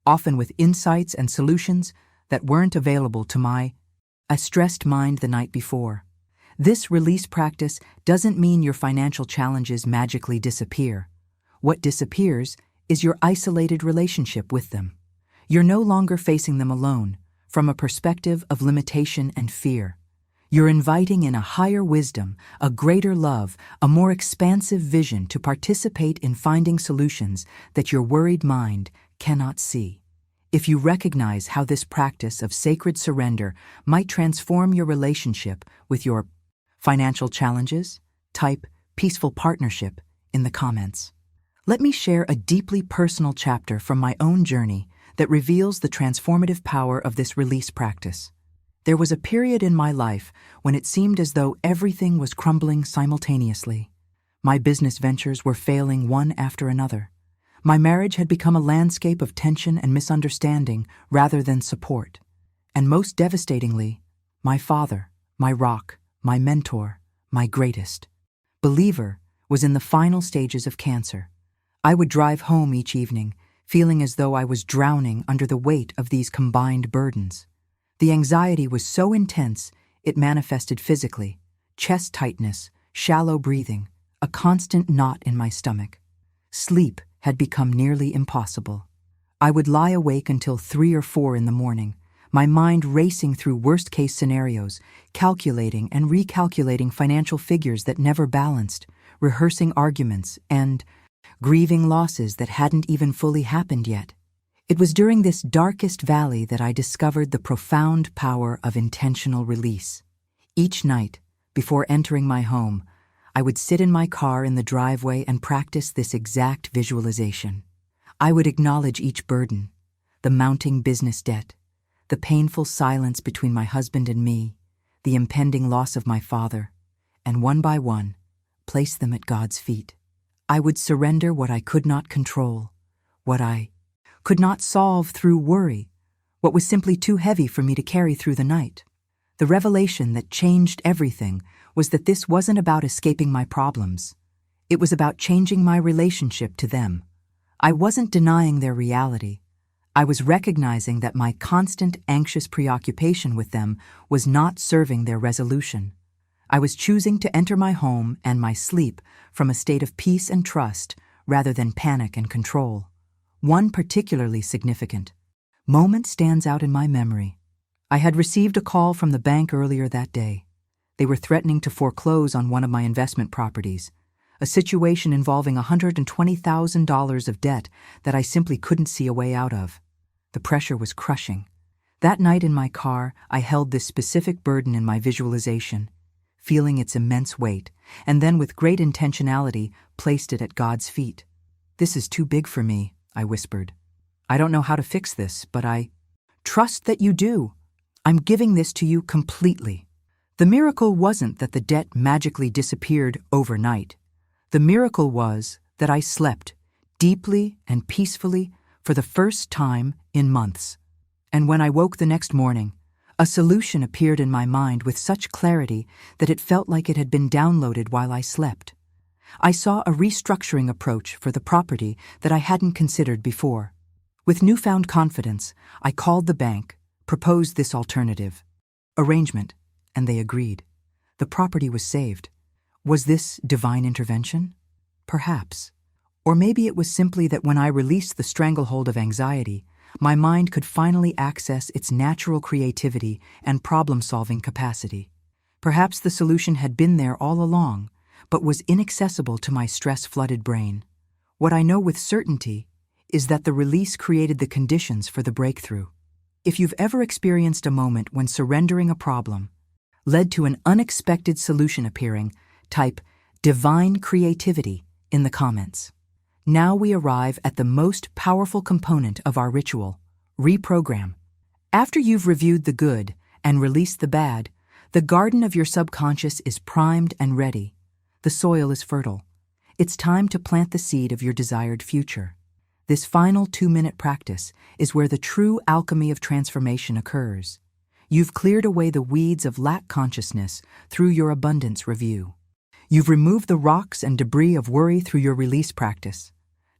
often with insights and solutions that weren't available to a stressed mind the night before. This release practice doesn't mean your financial challenges magically disappear. What disappears is your isolated relationship with them. You're no longer facing them alone, from a perspective of limitation and fear. You're inviting in a higher wisdom, a greater love, a more expansive vision to participate in finding solutions that your worried mind cannot see. If you recognize how this practice of sacred surrender might transform your relationship with your financial challenges, type peaceful partnership in the comments. Let me share a deeply personal chapter from my own journey that reveals the transformative power of this release practice. There was a period in my life when it seemed as though everything was crumbling simultaneously. My business ventures were failing one after another. My marriage had become a landscape of tension and misunderstanding rather than support. And most devastatingly, my father, my rock, my mentor, my greatest believer, was in the final stages of cancer. I would drive home each evening, feeling as though I was drowning under the weight of these combined burdens. The anxiety was so intense, it manifested physically: chest tightness, shallow breathing, a constant knot in my stomach. Sleep had become nearly impossible. I would lie awake until 3 or 4 in the morning, my mind racing through worst-case scenarios, calculating and recalculating financial figures that never balanced, rehearsing arguments, and grieving losses that hadn't even fully happened yet. It was during this darkest valley that I discovered the profound power of intentional release. Each night, before entering my home, I would sit in my car in the driveway and practice this exact visualization. I would acknowledge each burden: the mounting business debt, the painful silence between my husband and me, the impending loss of my father, and one by one, place them at God's feet. I would surrender what I could not control, what I could not solve through worry, what was simply too heavy for me to carry through the night. The revelation that changed everything was that this wasn't about escaping my problems. It was about changing my relationship to them. I wasn't denying their reality. I was recognizing that my constant anxious preoccupation with them was not serving their resolution. I was choosing to enter my home and my sleep from a state of peace and trust rather than panic and control. One particularly significant moment stands out in my memory. I had received a call from the bank earlier that day. They were threatening to foreclose on one of my investment properties, a situation involving $120,000 of debt that I simply couldn't see a way out of. The pressure was crushing. That night in my car, I held this specific burden in my visualization, feeling its immense weight, and then with great intentionality placed it at God's feet. "This is too big for me," I whispered. "I don't know how to fix this, but I trust that you do. I'm giving this to you completely." The miracle wasn't that the debt magically disappeared overnight. The miracle was that I slept deeply and peacefully for the first time in months. And when I woke the next morning, a solution appeared in my mind with such clarity that it felt like it had been downloaded while I slept. I saw a restructuring approach for the property that I hadn't considered before. With newfound confidence, I called the bank, proposed this alternative arrangement, and they agreed. The property was saved. Was this divine intervention? Perhaps. Or maybe it was simply that when I released the stranglehold of anxiety, My mind could finally access its natural creativity and problem-solving capacity. Perhaps the solution had been there all along, but was inaccessible to my stress-flooded brain. What I know with certainty is that the release created the conditions for the breakthrough. If you've ever experienced a moment when surrendering a problem led to an unexpected solution appearing, type divine creativity in the comments. Now we arrive at the most powerful component of our ritual, reprogram. After you've reviewed the good and released the bad, the garden of your subconscious is primed and ready. The soil is fertile. It's time to plant the seed of your desired future. This final 2-minute practice is where the true alchemy of transformation occurs. You've cleared away the weeds of lack consciousness through your abundance review. You've removed the rocks and debris of worry through your release practice.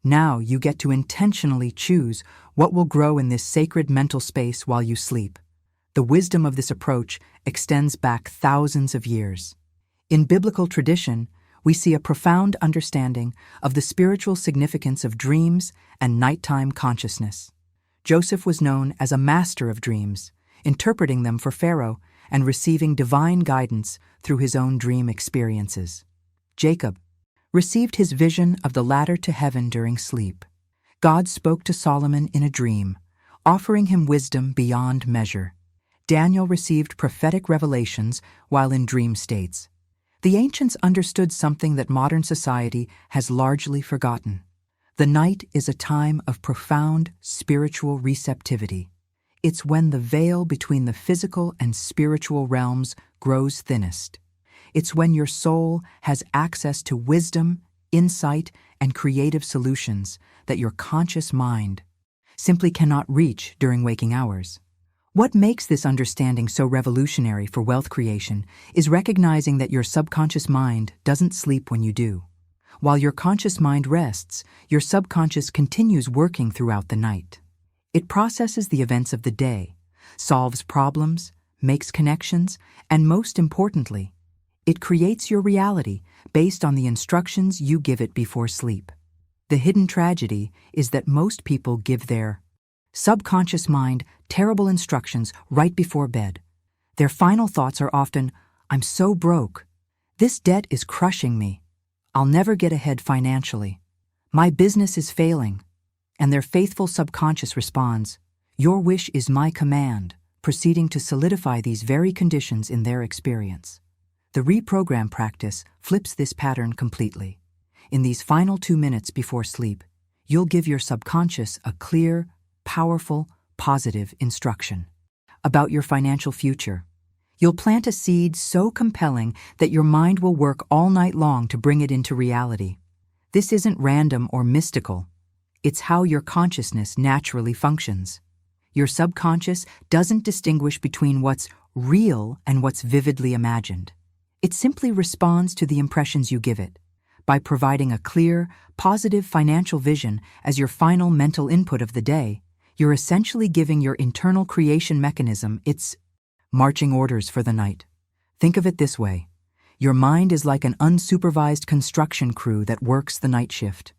Now you get to intentionally choose what will grow in this sacred mental space while you sleep. The wisdom of this approach extends back thousands of years. In biblical tradition, we see a profound understanding of the spiritual significance of dreams and nighttime consciousness. Joseph was known as a master of dreams, interpreting them for Pharaoh and receiving divine guidance through his own dream experiences. Jacob received his vision of the ladder to heaven during sleep. God spoke to Solomon in a dream, offering him wisdom beyond measure. Daniel received prophetic revelations while in dream states. The ancients understood something that modern society has largely forgotten. The night is a time of profound spiritual receptivity. It's when the veil between the physical and spiritual realms grows thinnest. It's when your soul has access to wisdom, insight, and creative solutions that your conscious mind simply cannot reach during waking hours. What makes this understanding so revolutionary for wealth creation is recognizing that your subconscious mind doesn't sleep when you do. While your conscious mind rests, your subconscious continues working throughout the night. It processes the events of the day, solves problems, makes connections, and most importantly, it creates your reality based on the instructions you give it before sleep. The hidden tragedy is that most people give their subconscious mind terrible instructions right before bed. Their final thoughts are often, "I'm so broke. This debt is crushing me. I'll never get ahead financially. My business is failing." And their faithful subconscious responds, "Your wish is my command," proceeding to solidify these very conditions in their experience. The reprogram practice flips this pattern completely. In these final 2 minutes before sleep, you'll give your subconscious a clear, powerful, positive instruction about your financial future. You'll plant a seed so compelling that your mind will work all night long to bring it into reality. This isn't random or mystical. It's how your consciousness naturally functions. Your subconscious doesn't distinguish between what's real and what's vividly imagined. It simply responds to the impressions you give it. By providing a clear, positive financial vision as your final mental input of the day, you're essentially giving your internal creation mechanism its marching orders for the night. Think of it this way. Your mind is like an unsupervised construction crew that works the night shift.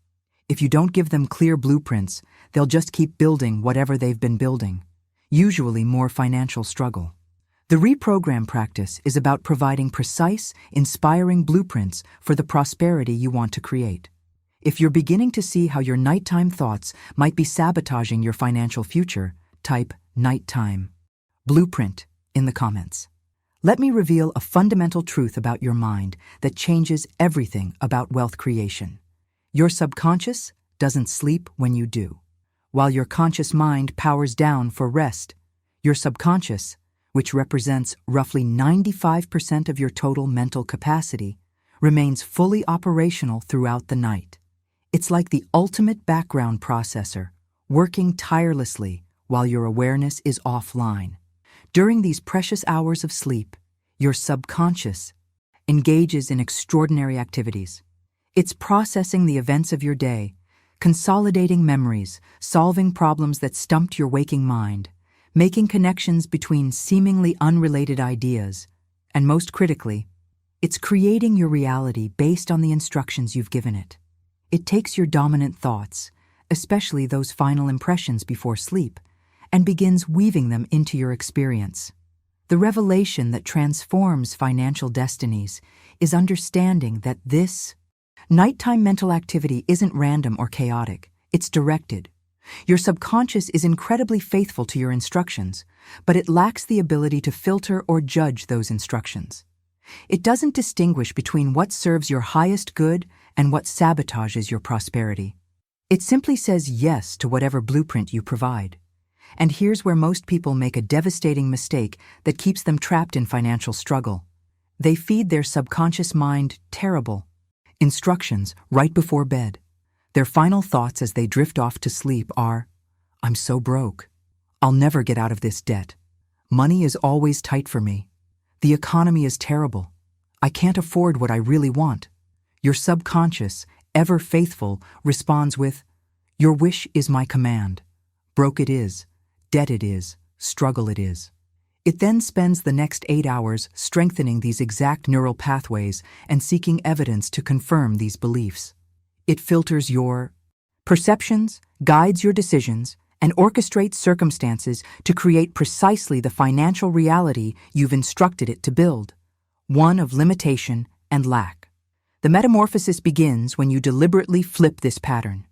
If you don't give them clear blueprints, they'll just keep building whatever they've been building, usually more financial struggle. The reprogram practice is about providing precise, inspiring blueprints for the prosperity you want to create. If you're beginning to see how your nighttime thoughts might be sabotaging your financial future, type nighttime blueprint in the comments. Let me reveal a fundamental truth about your mind that changes everything about wealth creation. Your subconscious doesn't sleep when you do. While your conscious mind powers down for rest, your subconscious, which represents roughly 95% of your total mental capacity, remains fully operational throughout the night. It's like the ultimate background processor, working tirelessly while your awareness is offline. During these precious hours of sleep, your subconscious engages in extraordinary activities. It's processing the events of your day, consolidating memories, solving problems that stumped your waking mind, making connections between seemingly unrelated ideas, and most critically, it's creating your reality based on the instructions you've given it. It takes your dominant thoughts, especially those final impressions before sleep, and begins weaving them into your experience. The revelation that transforms financial destinies is understanding that this nighttime mental activity isn't random or chaotic, it's directed. Your subconscious is incredibly faithful to your instructions, but it lacks the ability to filter or judge those instructions. It doesn't distinguish between what serves your highest good and what sabotages your prosperity. It simply says yes to whatever blueprint you provide. And here's where most people make a devastating mistake that keeps them trapped in financial struggle. They feed their subconscious mind terrible instructions right before bed. Their final thoughts as they drift off to sleep are, "I'm so broke. I'll never get out of this debt. Money is always tight for me. The economy is terrible. I can't afford what I really want." Your subconscious, ever faithful, responds with, "Your wish is my command. Broke it is, debt it is, struggle it is." It then spends the next 8 hours strengthening these exact neural pathways and seeking evidence to confirm these beliefs. It filters your perceptions, guides your decisions, and orchestrates circumstances to create precisely the financial reality you've instructed it to build, one of limitation and lack. The metamorphosis begins when you deliberately flip this pattern.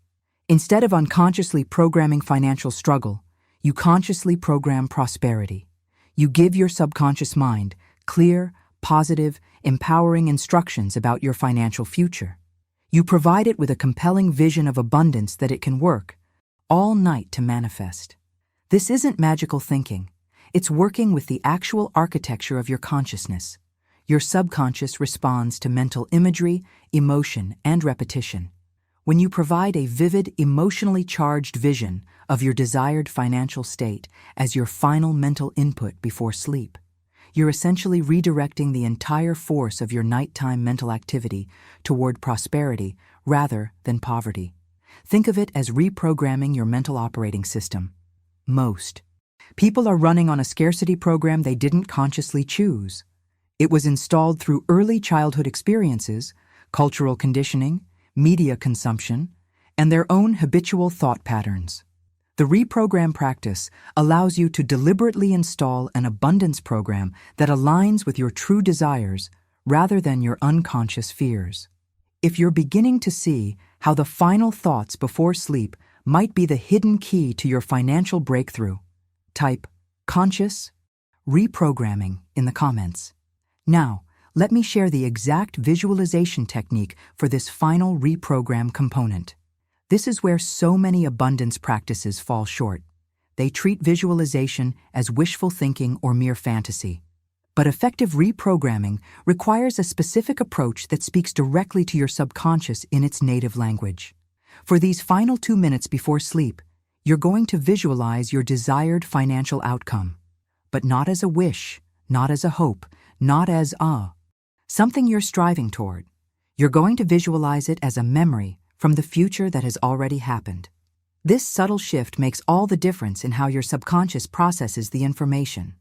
Instead of unconsciously programming financial struggle, you consciously program prosperity. You give your subconscious mind clear, positive, empowering instructions about your financial future. You provide it with a compelling vision of abundance that it can work all night to manifest. This isn't magical thinking. It's working with the actual architecture of your consciousness. Your subconscious responds to mental imagery, emotion, and repetition. When you provide a vivid, emotionally charged vision of your desired financial state as your final mental input before sleep, you're essentially redirecting the entire force of your nighttime mental activity toward prosperity rather than poverty. Think of it as reprogramming your mental operating system. Most people are running on a scarcity program they didn't consciously choose. It was installed through early childhood experiences, cultural conditioning, media consumption, and their own habitual thought patterns. The reprogram practice allows you to deliberately install an abundance program that aligns with your true desires rather than your unconscious fears. If you're beginning to see how the final thoughts before sleep might be the hidden key to your financial breakthrough, type conscious reprogramming in the comments. Now, let me share the exact visualization technique for this final reprogram component. This is where so many abundance practices fall short. They treat visualization as wishful thinking or mere fantasy. But effective reprogramming requires a specific approach that speaks directly to your subconscious in its native language. For these final 2 minutes before sleep, you're going to visualize your desired financial outcome, but not as a wish, not as a hope, not as something you're striving toward. You're going to visualize it as a memory from the future that has already happened. This subtle shift makes all the difference in how your subconscious processes the information.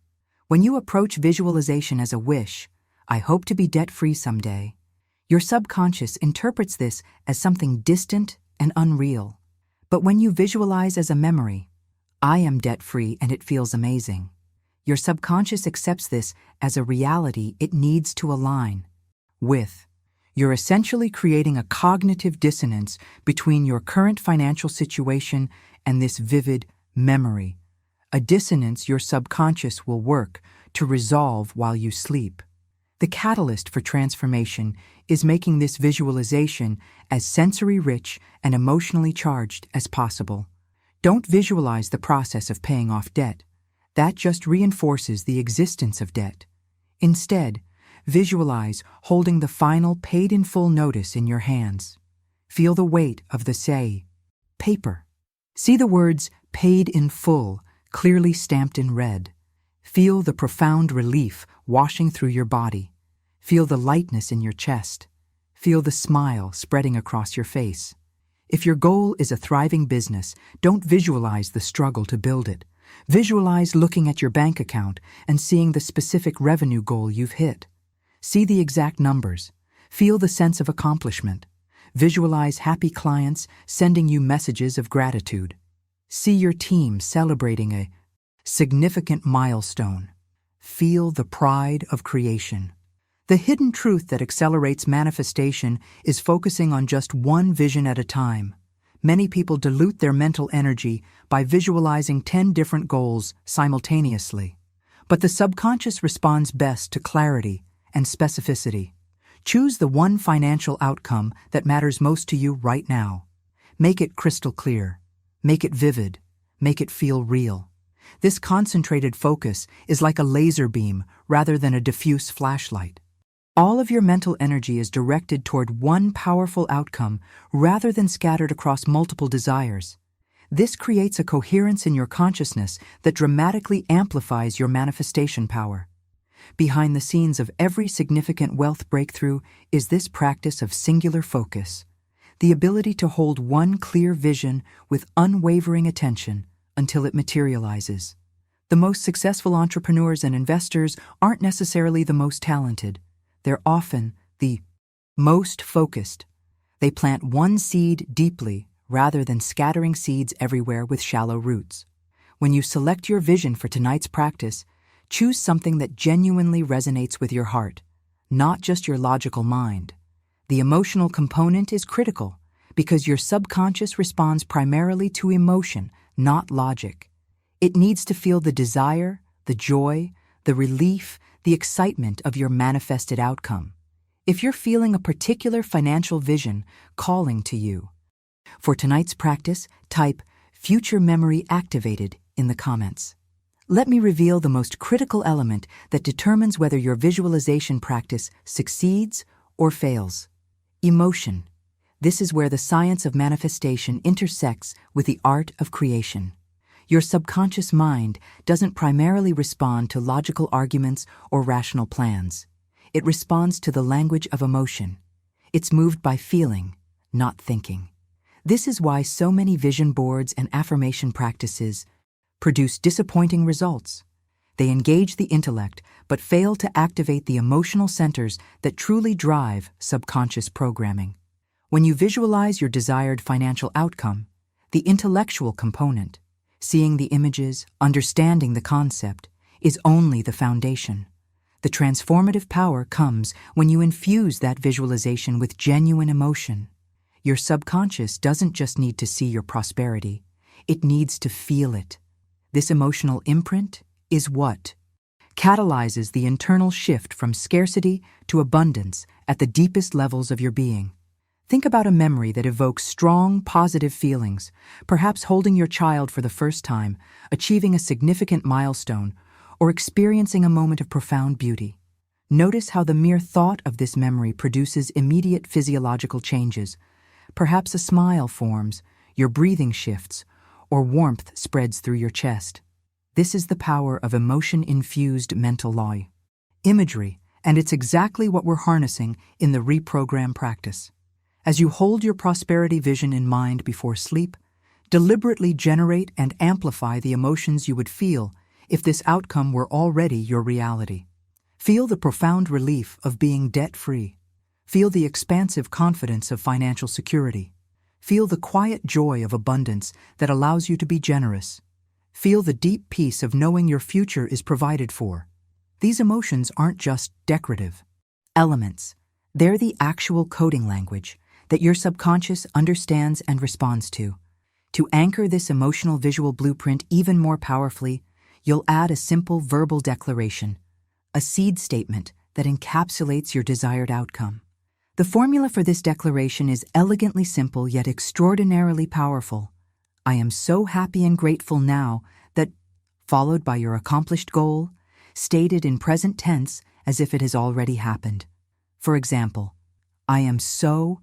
When you approach visualization as a wish, "I hope to be debt-free someday," your subconscious interprets this as something distant and unreal. But when you visualize as a memory, "I am debt-free and it feels amazing," your subconscious accepts this as a reality it needs to align with. You're essentially creating a cognitive dissonance between your current financial situation and this vivid memory, a dissonance your subconscious will work to resolve while you sleep. The catalyst for transformation is making this visualization as sensory-rich and emotionally charged as possible. Don't visualize the process of paying off debt. That just reinforces the existence of debt. Instead, visualize holding the final paid-in-full notice in your hands. Feel the weight of the paper. See the words "paid in full" clearly stamped in red. Feel the profound relief washing through your body. Feel the lightness in your chest. Feel the smile spreading across your face. If your goal is a thriving business, don't visualize the struggle to build it. Visualize looking at your bank account and seeing the specific revenue goal you've hit. See the exact numbers. Feel the sense of accomplishment. Visualize happy clients sending you messages of gratitude. See your team celebrating a significant milestone. Feel the pride of creation. The hidden truth that accelerates manifestation is focusing on just one vision at a time. Many people dilute their mental energy by visualizing 10 different goals simultaneously. But the subconscious responds best to clarity and specificity. Choose the one financial outcome that matters most to you right now. Make it crystal clear. Make it vivid. Make it feel real. This concentrated focus is like a laser beam rather than a diffuse flashlight. All of your mental energy is directed toward one powerful outcome rather than scattered across multiple desires. This creates a coherence in your consciousness that dramatically amplifies your manifestation power. Behind the scenes of every significant wealth breakthrough is this practice of singular focus, the ability to hold one clear vision with unwavering attention until it materializes. The most successful entrepreneurs and investors aren't necessarily the most talented. They're often the most focused. They plant one seed deeply rather than scattering seeds everywhere with shallow roots. When you select your vision for tonight's practice, choose something that genuinely resonates with your heart, not just your logical mind. The emotional component is critical because your subconscious responds primarily to emotion, not logic. It needs to feel the desire, the joy, the relief, the excitement of your manifested outcome. If you're feeling a particular financial vision calling to you, for tonight's practice, type "future memory activated" in the comments. Let me reveal the most critical element that determines whether your visualization practice succeeds or fails. Emotion. This is where the science of manifestation intersects with the art of creation. Your subconscious mind doesn't primarily respond to logical arguments or rational plans. It responds to the language of emotion. It's moved by feeling, not thinking. This is why so many vision boards and affirmation practices produce disappointing results. They engage the intellect but fail to activate the emotional centers that truly drive subconscious programming. When you visualize your desired financial outcome, the intellectual component, seeing the images, understanding the concept, is only the foundation. The transformative power comes when you infuse that visualization with genuine emotion. Your subconscious doesn't just need to see your prosperity, it needs to feel it. This emotional imprint is what catalyzes the internal shift from scarcity to abundance at the deepest levels of your being. Think about a memory that evokes strong, positive feelings, perhaps holding your child for the first time, achieving a significant milestone, or experiencing a moment of profound beauty. Notice how the mere thought of this memory produces immediate physiological changes. Perhaps a smile forms, your breathing shifts, or warmth spreads through your chest. This is the power of emotion-infused mental law. Imagery, and it's exactly what we're harnessing in the reprogram practice. As you hold your prosperity vision in mind before sleep, deliberately generate and amplify the emotions you would feel if this outcome were already your reality. Feel the profound relief of being debt-free. Feel the expansive confidence of financial security. Feel the quiet joy of abundance that allows you to be generous. Feel the deep peace of knowing your future is provided for. These emotions aren't just decorative elements. They're the actual coding language that your subconscious understands and responds to. To anchor this emotional visual blueprint even more powerfully, you'll add a simple verbal declaration, a seed statement that encapsulates your desired outcome. The formula for this declaration is elegantly simple yet extraordinarily powerful. I am so happy and grateful now that, followed by your accomplished goal, stated in present tense as if it has already happened. For example, I am so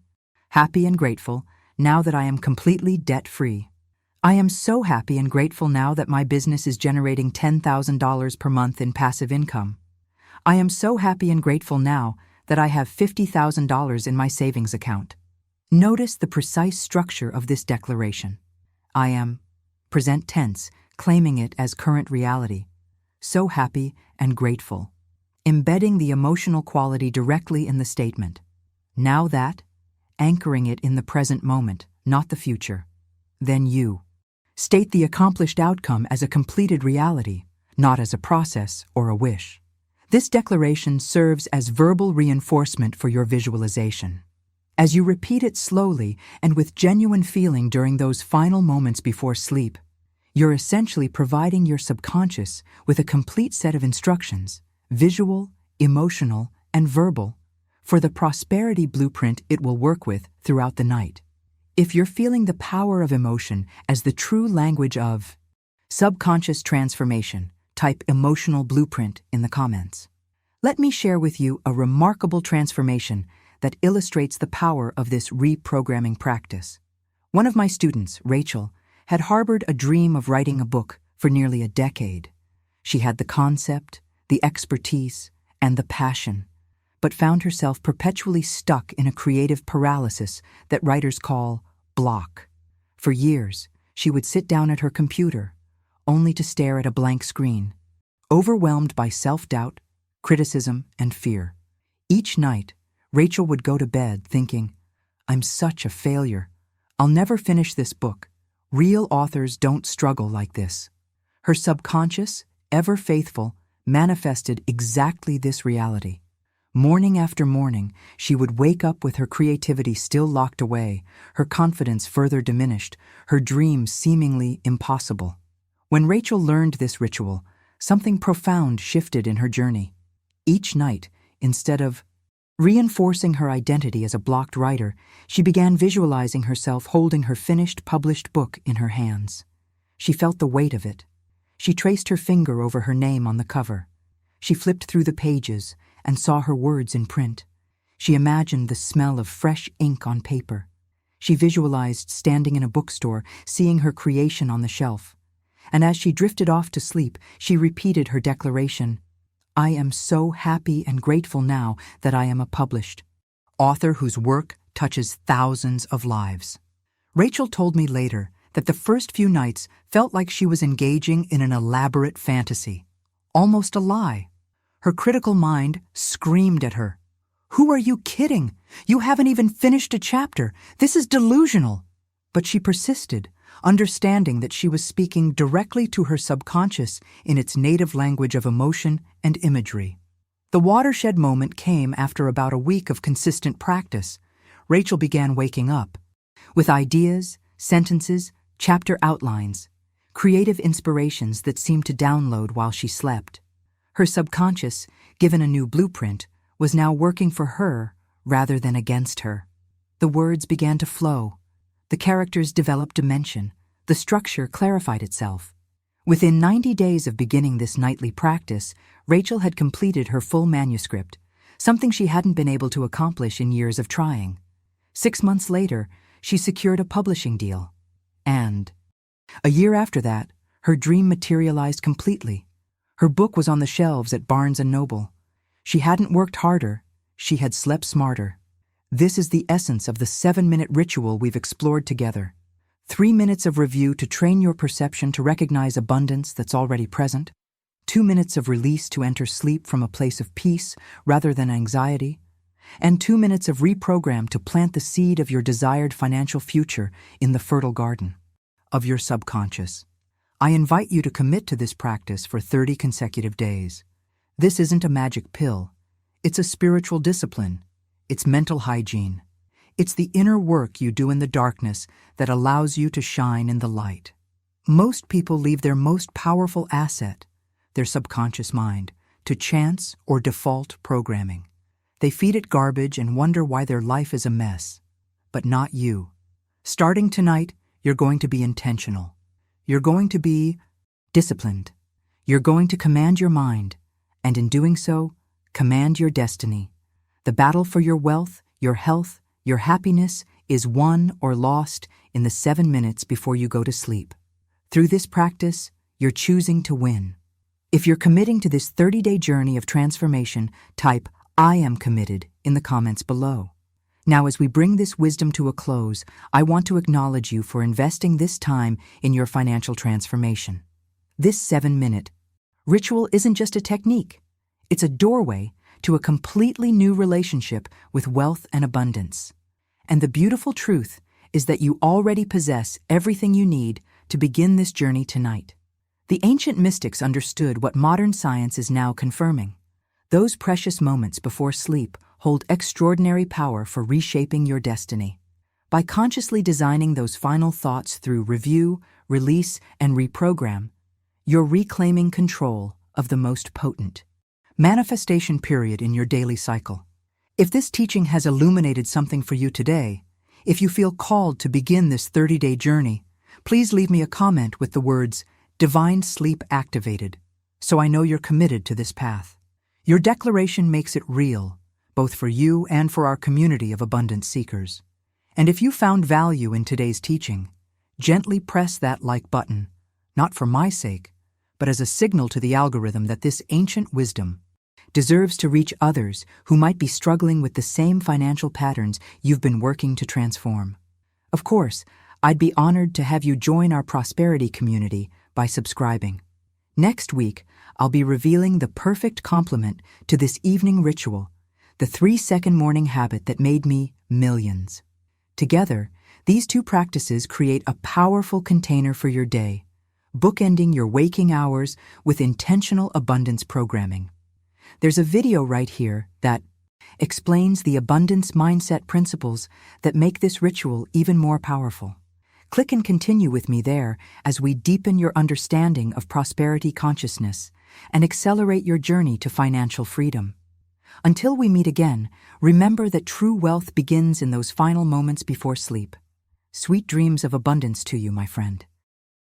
happy and grateful now that I am completely debt-free. I am so happy and grateful now that my business is generating $10,000 per month in passive income. I am so happy and grateful now that I have $50,000 in my savings account. Notice the precise structure of this declaration. I am, present tense, claiming it as current reality. So happy and grateful. Embedding the emotional quality directly in the statement. Now that, anchoring it in the present moment, not the future. Then you state the accomplished outcome as a completed reality, not as a process or a wish. This declaration serves as verbal reinforcement for your visualization. As you repeat it slowly and with genuine feeling during those final moments before sleep, you're essentially providing your subconscious with a complete set of instructions, visual, emotional, and verbal, for the prosperity blueprint it will work with throughout the night. If you're feeling the power of emotion as the true language of subconscious transformation, type emotional blueprint in the comments. Let me share with you a remarkable transformation that illustrates the power of this reprogramming practice. One of my students, Rachel, had harbored a dream of writing a book for nearly a decade. She had the concept, the expertise, and the passion, but found herself perpetually stuck in a creative paralysis that writers call block. For years, she would sit down at her computer, only to stare at a blank screen, overwhelmed by self-doubt, criticism, and fear. Each night, Rachel would go to bed thinking, "I'm such a failure. I'll never finish this book. Real authors don't struggle like this." Her subconscious, ever faithful, manifested exactly this reality. Morning after morning, she would wake up with her creativity still locked away, her confidence further diminished, her dreams seemingly impossible. When Rachel learned this ritual, something profound shifted in her journey. Each night, instead of reinforcing her identity as a blocked writer, she began visualizing herself holding her finished, published book in her hands. She felt the weight of it. She traced her finger over her name on the cover. She flipped through the pages and saw her words in print. She imagined the smell of fresh ink on paper. She visualized standing in a bookstore, seeing her creation on the shelf. And as she drifted off to sleep, she repeated her declaration, "I am so happy and grateful now that I am a published author whose work touches thousands of lives." Rachel told me later that the first few nights felt like she was engaging in an elaborate fantasy, almost a lie. Her critical mind screamed at her, "Who are you kidding? You haven't even finished a chapter. This is delusional." But she persisted, understanding that she was speaking directly to her subconscious in its native language of emotion and imagery. The watershed moment came after about a week of consistent practice. Rachel began waking up with ideas, sentences, chapter outlines, creative inspirations that seemed to download while she slept. Her subconscious, given a new blueprint, was now working for her rather than against her. The words began to flow. The characters developed dimension. The structure clarified itself. Within 90 days of beginning this nightly practice, Rachel had completed her full manuscript, something she hadn't been able to accomplish in years of trying. 6 months later, she secured a publishing deal. And a year after that, her dream materialized completely. Her book was on the shelves at Barnes & Noble. She hadn't worked harder. She had slept smarter. This is the essence of the 7-minute ritual we've explored together. 3 minutes of review to train your perception to recognize abundance that's already present. 2 minutes of release to enter sleep from a place of peace rather than anxiety. And 2 minutes of reprogram to plant the seed of your desired financial future in the fertile garden of your subconscious. I invite you to commit to this practice for 30 consecutive days. This isn't a magic pill. It's a spiritual discipline. It's mental hygiene. It's the inner work you do in the darkness that allows you to shine in the light. Most people leave their most powerful asset, their subconscious mind, to chance or default programming. They feed it garbage and wonder why their life is a mess. But not you. Starting tonight, you're going to be intentional. You're going to be disciplined. You're going to command your mind, and in doing so, command your destiny. The battle for your wealth, your health, your happiness is won or lost in the 7 minutes before you go to sleep. Through this practice, you're choosing to win. If you're committing to this 30-day journey of transformation, type "I am committed" in the comments below. Now, as we bring this wisdom to a close, I want to acknowledge you for investing this time in your financial transformation. This 7-minute ritual isn't just a technique. It's a doorway to a completely new relationship with wealth and abundance. And the beautiful truth is that you already possess everything you need to begin this journey tonight. The ancient mystics understood what modern science is now confirming. Those precious moments before sleep hold extraordinary power for reshaping your destiny. By consciously designing those final thoughts through review, release, and reprogram, you're reclaiming control of the most potent manifestation period in your daily cycle. If this teaching has illuminated something for you today, if you feel called to begin this 30-day journey, please leave me a comment with the words, "Divine Sleep Activated," so I know you're committed to this path. Your declaration makes it real, both for you and for our community of abundance seekers. And if you found value in today's teaching, gently press that like button, not for my sake, but as a signal to the algorithm that this ancient wisdom deserves to reach others who might be struggling with the same financial patterns you've been working to transform. Of course, I'd be honored to have you join our prosperity community by subscribing. Next week, I'll be revealing the perfect complement to this evening ritual, the 3-second morning habit that made me millions. Together, these two practices create a powerful container for your day, bookending your waking hours with intentional abundance programming. There's a video right here that explains the abundance mindset principles that make this ritual even more powerful. Click and continue with me there as we deepen your understanding of prosperity consciousness and accelerate your journey to financial freedom. Until we meet again, remember that true wealth begins in those final moments before sleep. Sweet dreams of abundance to you, my friend.